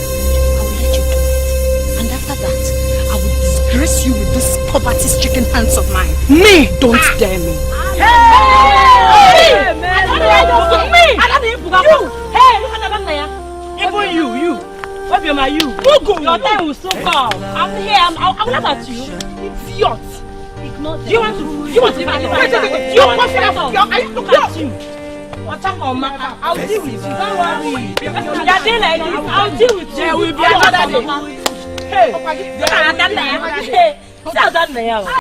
I will let you do it. And after that, I will disgrace you with these poverty-stricken hands of mine. Me! Don't dare me. Even you. What am I you? Your time will soon come. I'm here. I'm not at you. Idiot. Ignore them. Do you want to look at you? I'll deal with you. Don't worry. You're doing like this. I'll deal with you. There will be another day. Hey. See how that now.